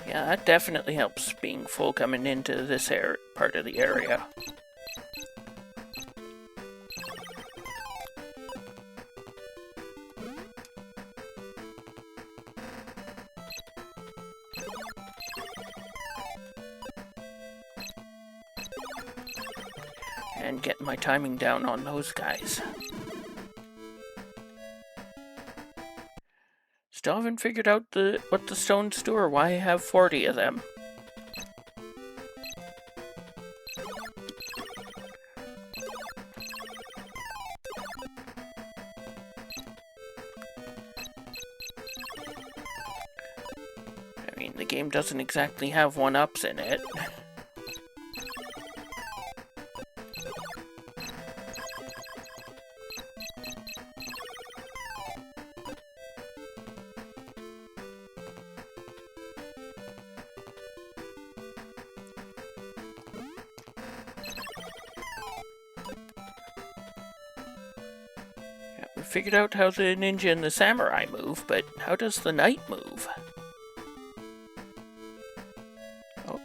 Yeah, that definitely helps being full coming into this part of the area. And getting my timing down on those guys. Still haven't figured out what the stones do or why I have 40 of them. I mean, the game doesn't exactly have one-ups in it. figured out how the ninja and the samurai move, but how does the knight move? Oh.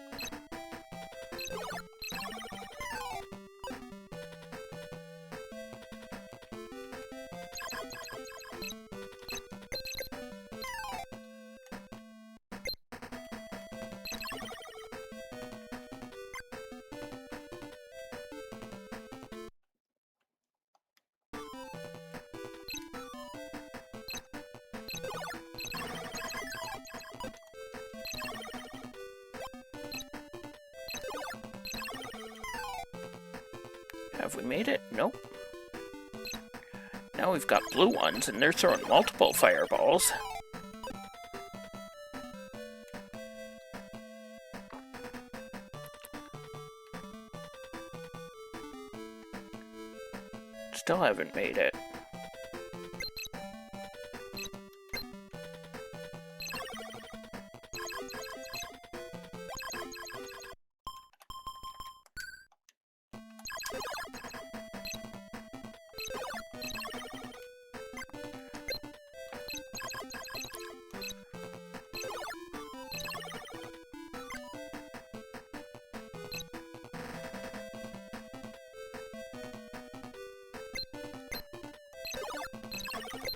Have we made it? Nope. Now we've got blue ones, and they're throwing multiple fireballs. Still haven't made it.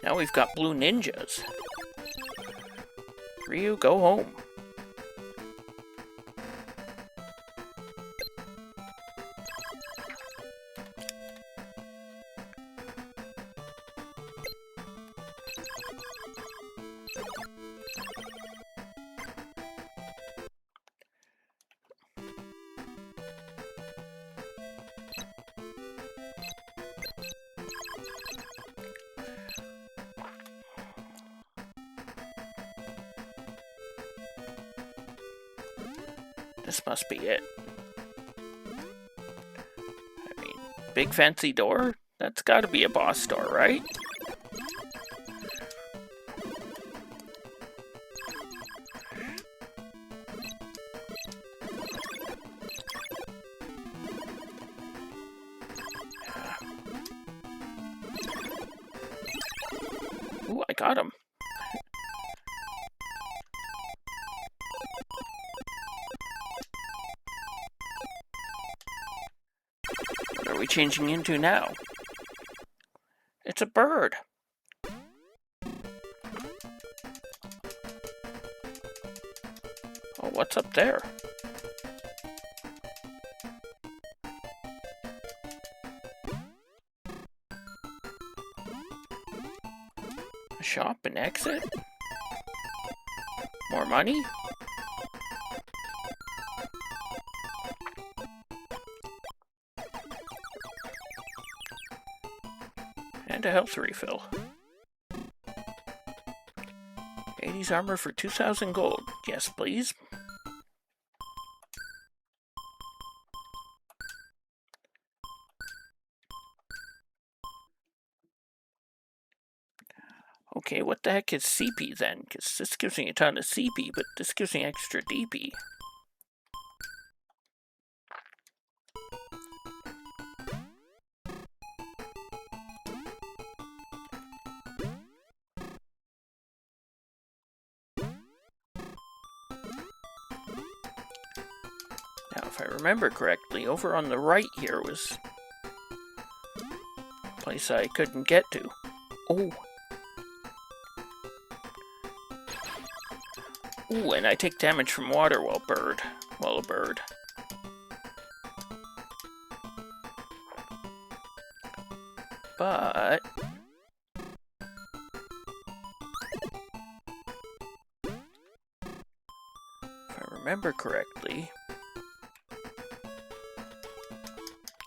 Now we've got blue ninjas. Ryu, go home. This must be it. I mean, big fancy door? That's gotta be a boss door, right? Ooh, I got him. What are we changing into now? It's a bird. Oh, what's up there? A shop and exit? More money? And a health refill. 80s armor for 2,000 gold. Yes, please. Okay, what the heck is CP then? Because this gives me a ton of CP, but this gives me extra DP. Now, if I remember correctly, over on the right here was a place I couldn't get to. Oh. Ooh, and I take damage from water while a bird. But if I remember correctly,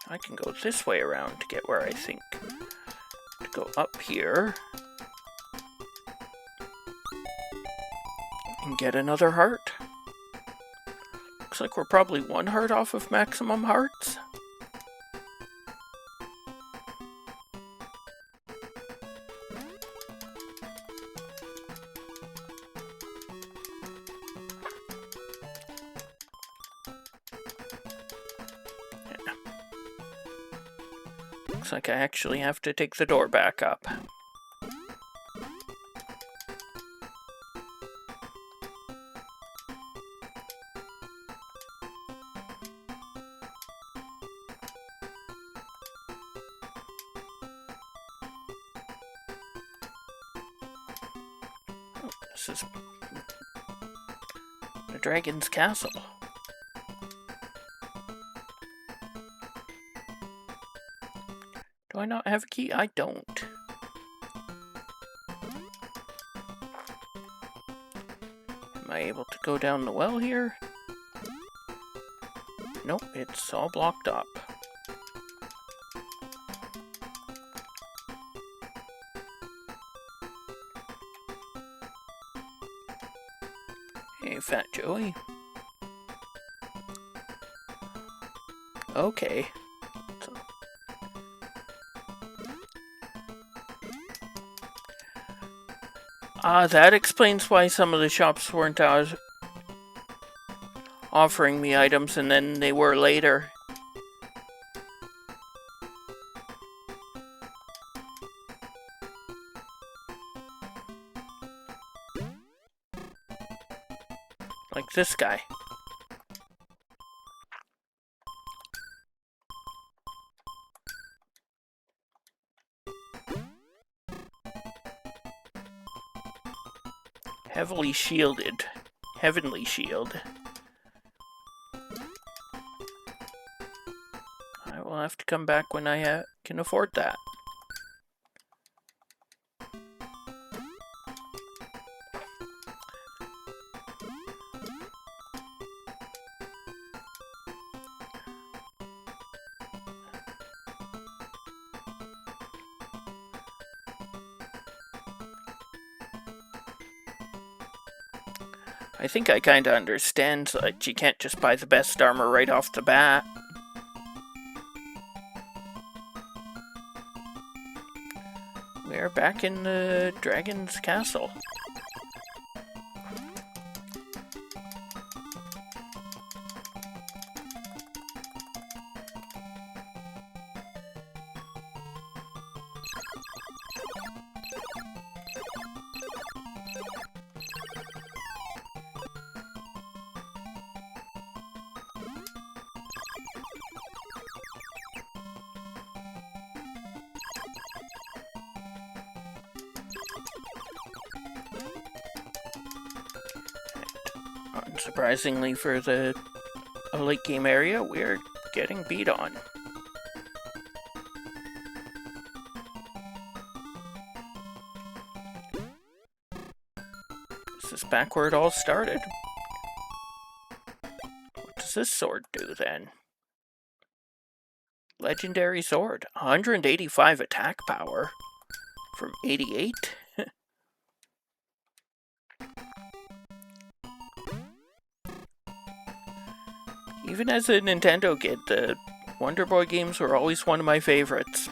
I can go this way around to get where I think. To go up here and get another heart. Looks like we're probably one heart off of maximum hearts. Looks like I actually have to take the door back up. This is the dragon's castle. Do I not have a key? I don't. Am I able to go down the well here? Nope, it's all blocked up. Hey, Fat Joey. Okay. That explains why some of the shops weren't offering me items, and then they were later. Like this guy. Heavily shielded. Heavenly shield. I will have to come back when I can afford that. I think I kinda understand that you can't just buy the best armor right off the bat. We're back in the dragon's castle. Unsurprisingly for a late game area, we're getting beat on. This is back where it all started. What does this sword do then? Legendary sword. 185 attack power from 88. Even as a Nintendo kid, the Wonder Boy games were always one of my favorites.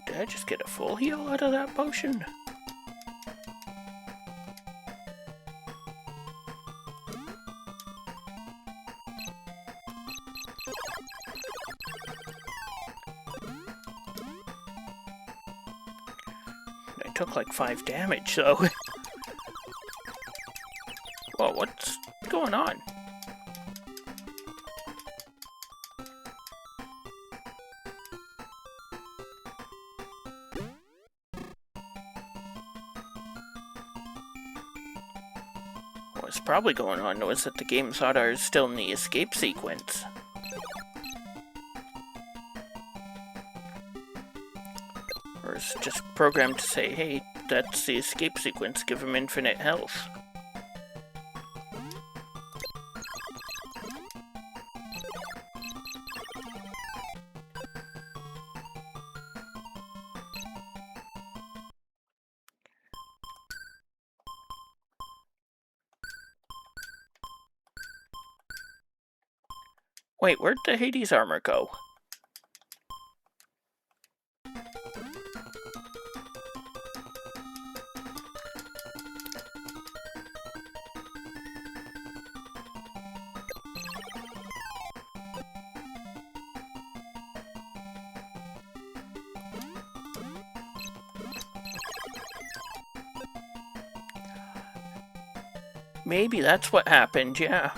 Did I just get a full heal out of that potion? I took like 5 damage though. Whoa, what's going on? What's probably going on was that the game thought I was still in the escape sequence. Or it's just programmed to say, hey, that's the escape sequence, give him infinite health. Wait, where'd the Hades armor go? Maybe that's what happened, yeah.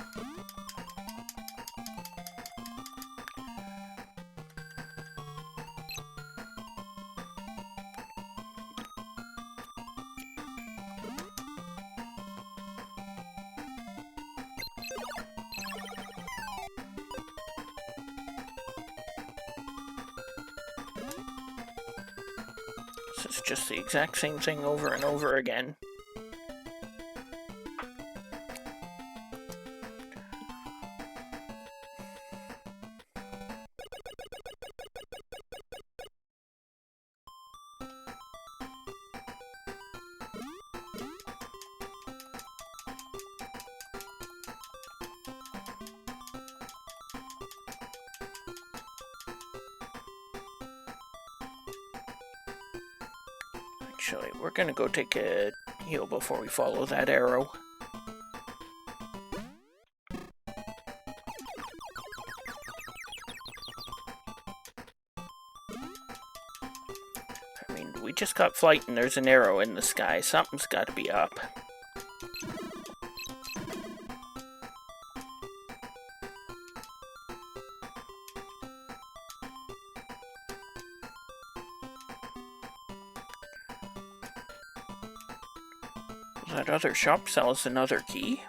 This is just the exact same thing over and over again. Actually, we're gonna go take a heal before we follow that arrow. I mean, we just got flight and there's an arrow in the sky. Something's gotta be up. That other shop sells another key.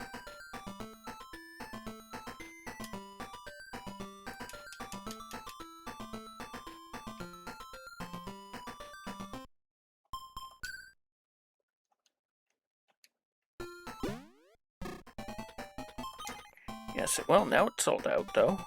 Yes, it will. Now it's sold out, though.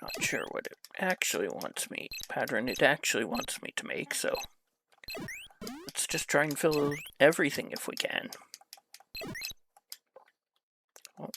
Not sure what it actually wants me, pattern it actually wants me to make, so let's just try and fill everything if we can. Oh.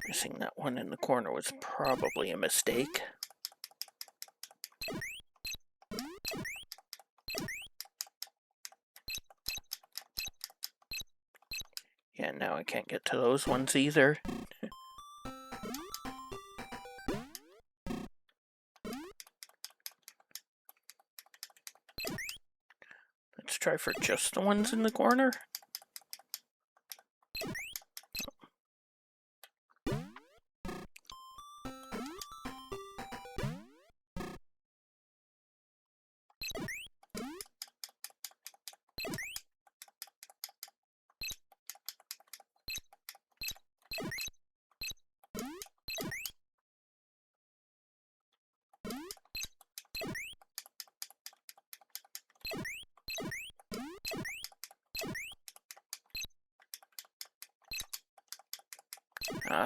Missing that one in the corner was probably a mistake. Yeah, now I can't get to those ones either. try for just the ones in the corner.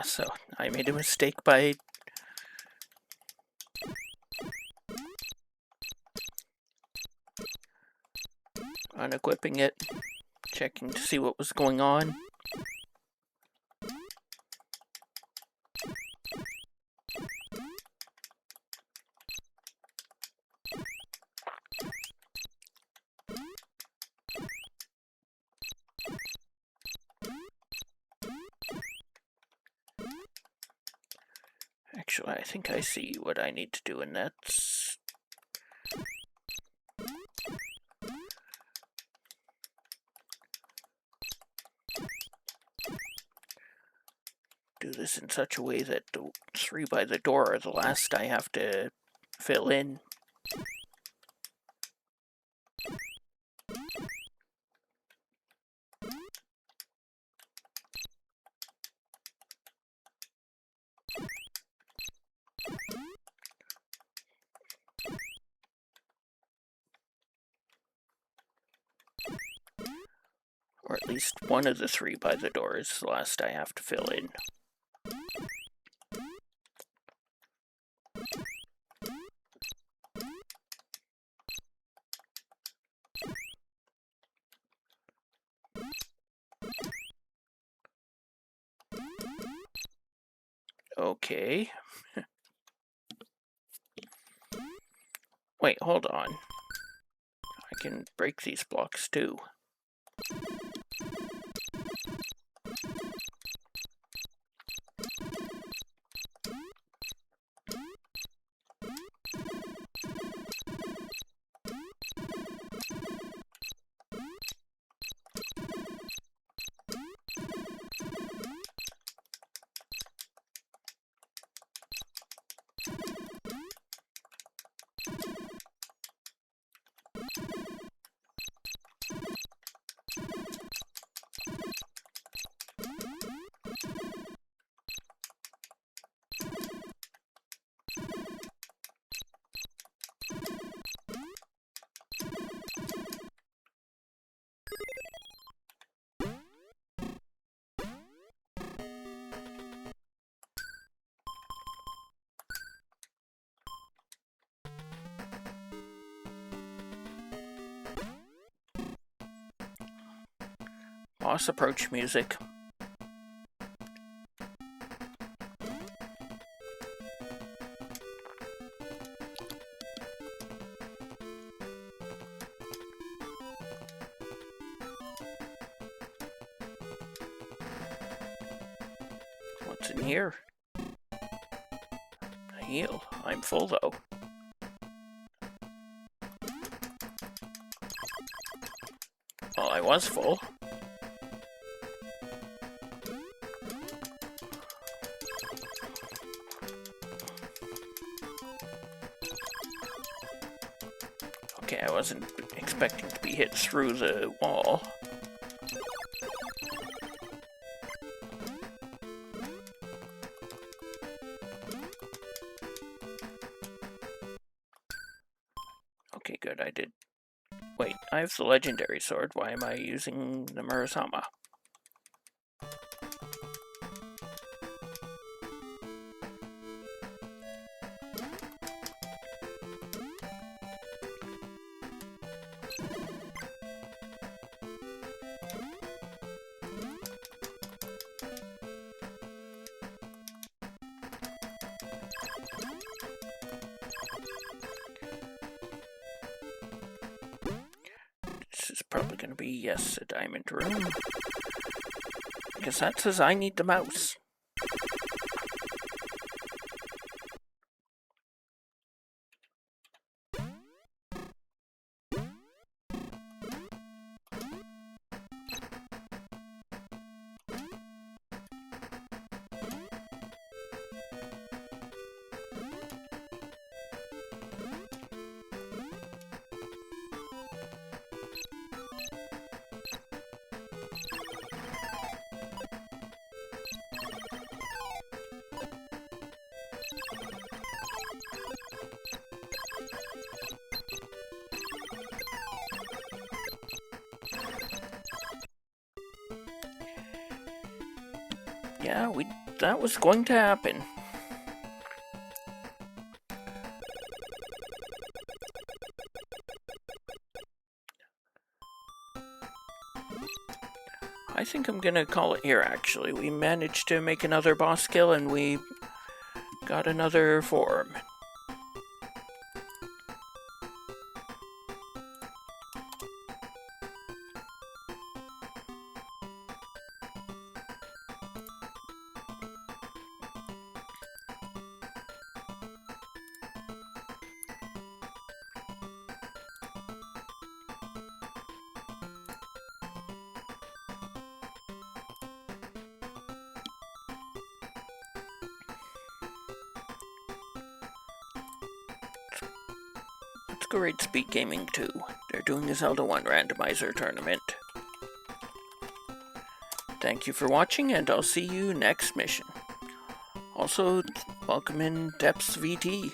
So I made a mistake by unequipping it, checking to see what was going on. Actually, I think I see what I need to do, and that's... do this in such a way that the 3 by the door are the last I have to fill in. Or at least one of the 3 by the door is the last I have to fill in. Okay. Wait, hold on. I can break these blocks too. Boss approach music. What's in here? A heal. I'm full though. Well, I was full. Okay, I wasn't expecting to be hit through the wall. Okay, good, I did. Wait, I have the legendary sword. Why am I using the Murasama? This is probably going to be, yes, a diamond room. Because that says I need the mouse. Yeah, that was going to happen. I think I'm gonna call it here, actually. We managed to make another boss kill and we got another form. Let's go raid Speed Gaming 2. They're doing a Zelda 1 randomizer tournament. Thank you for watching, and I'll see you next mission. Also, welcome in Depths VT.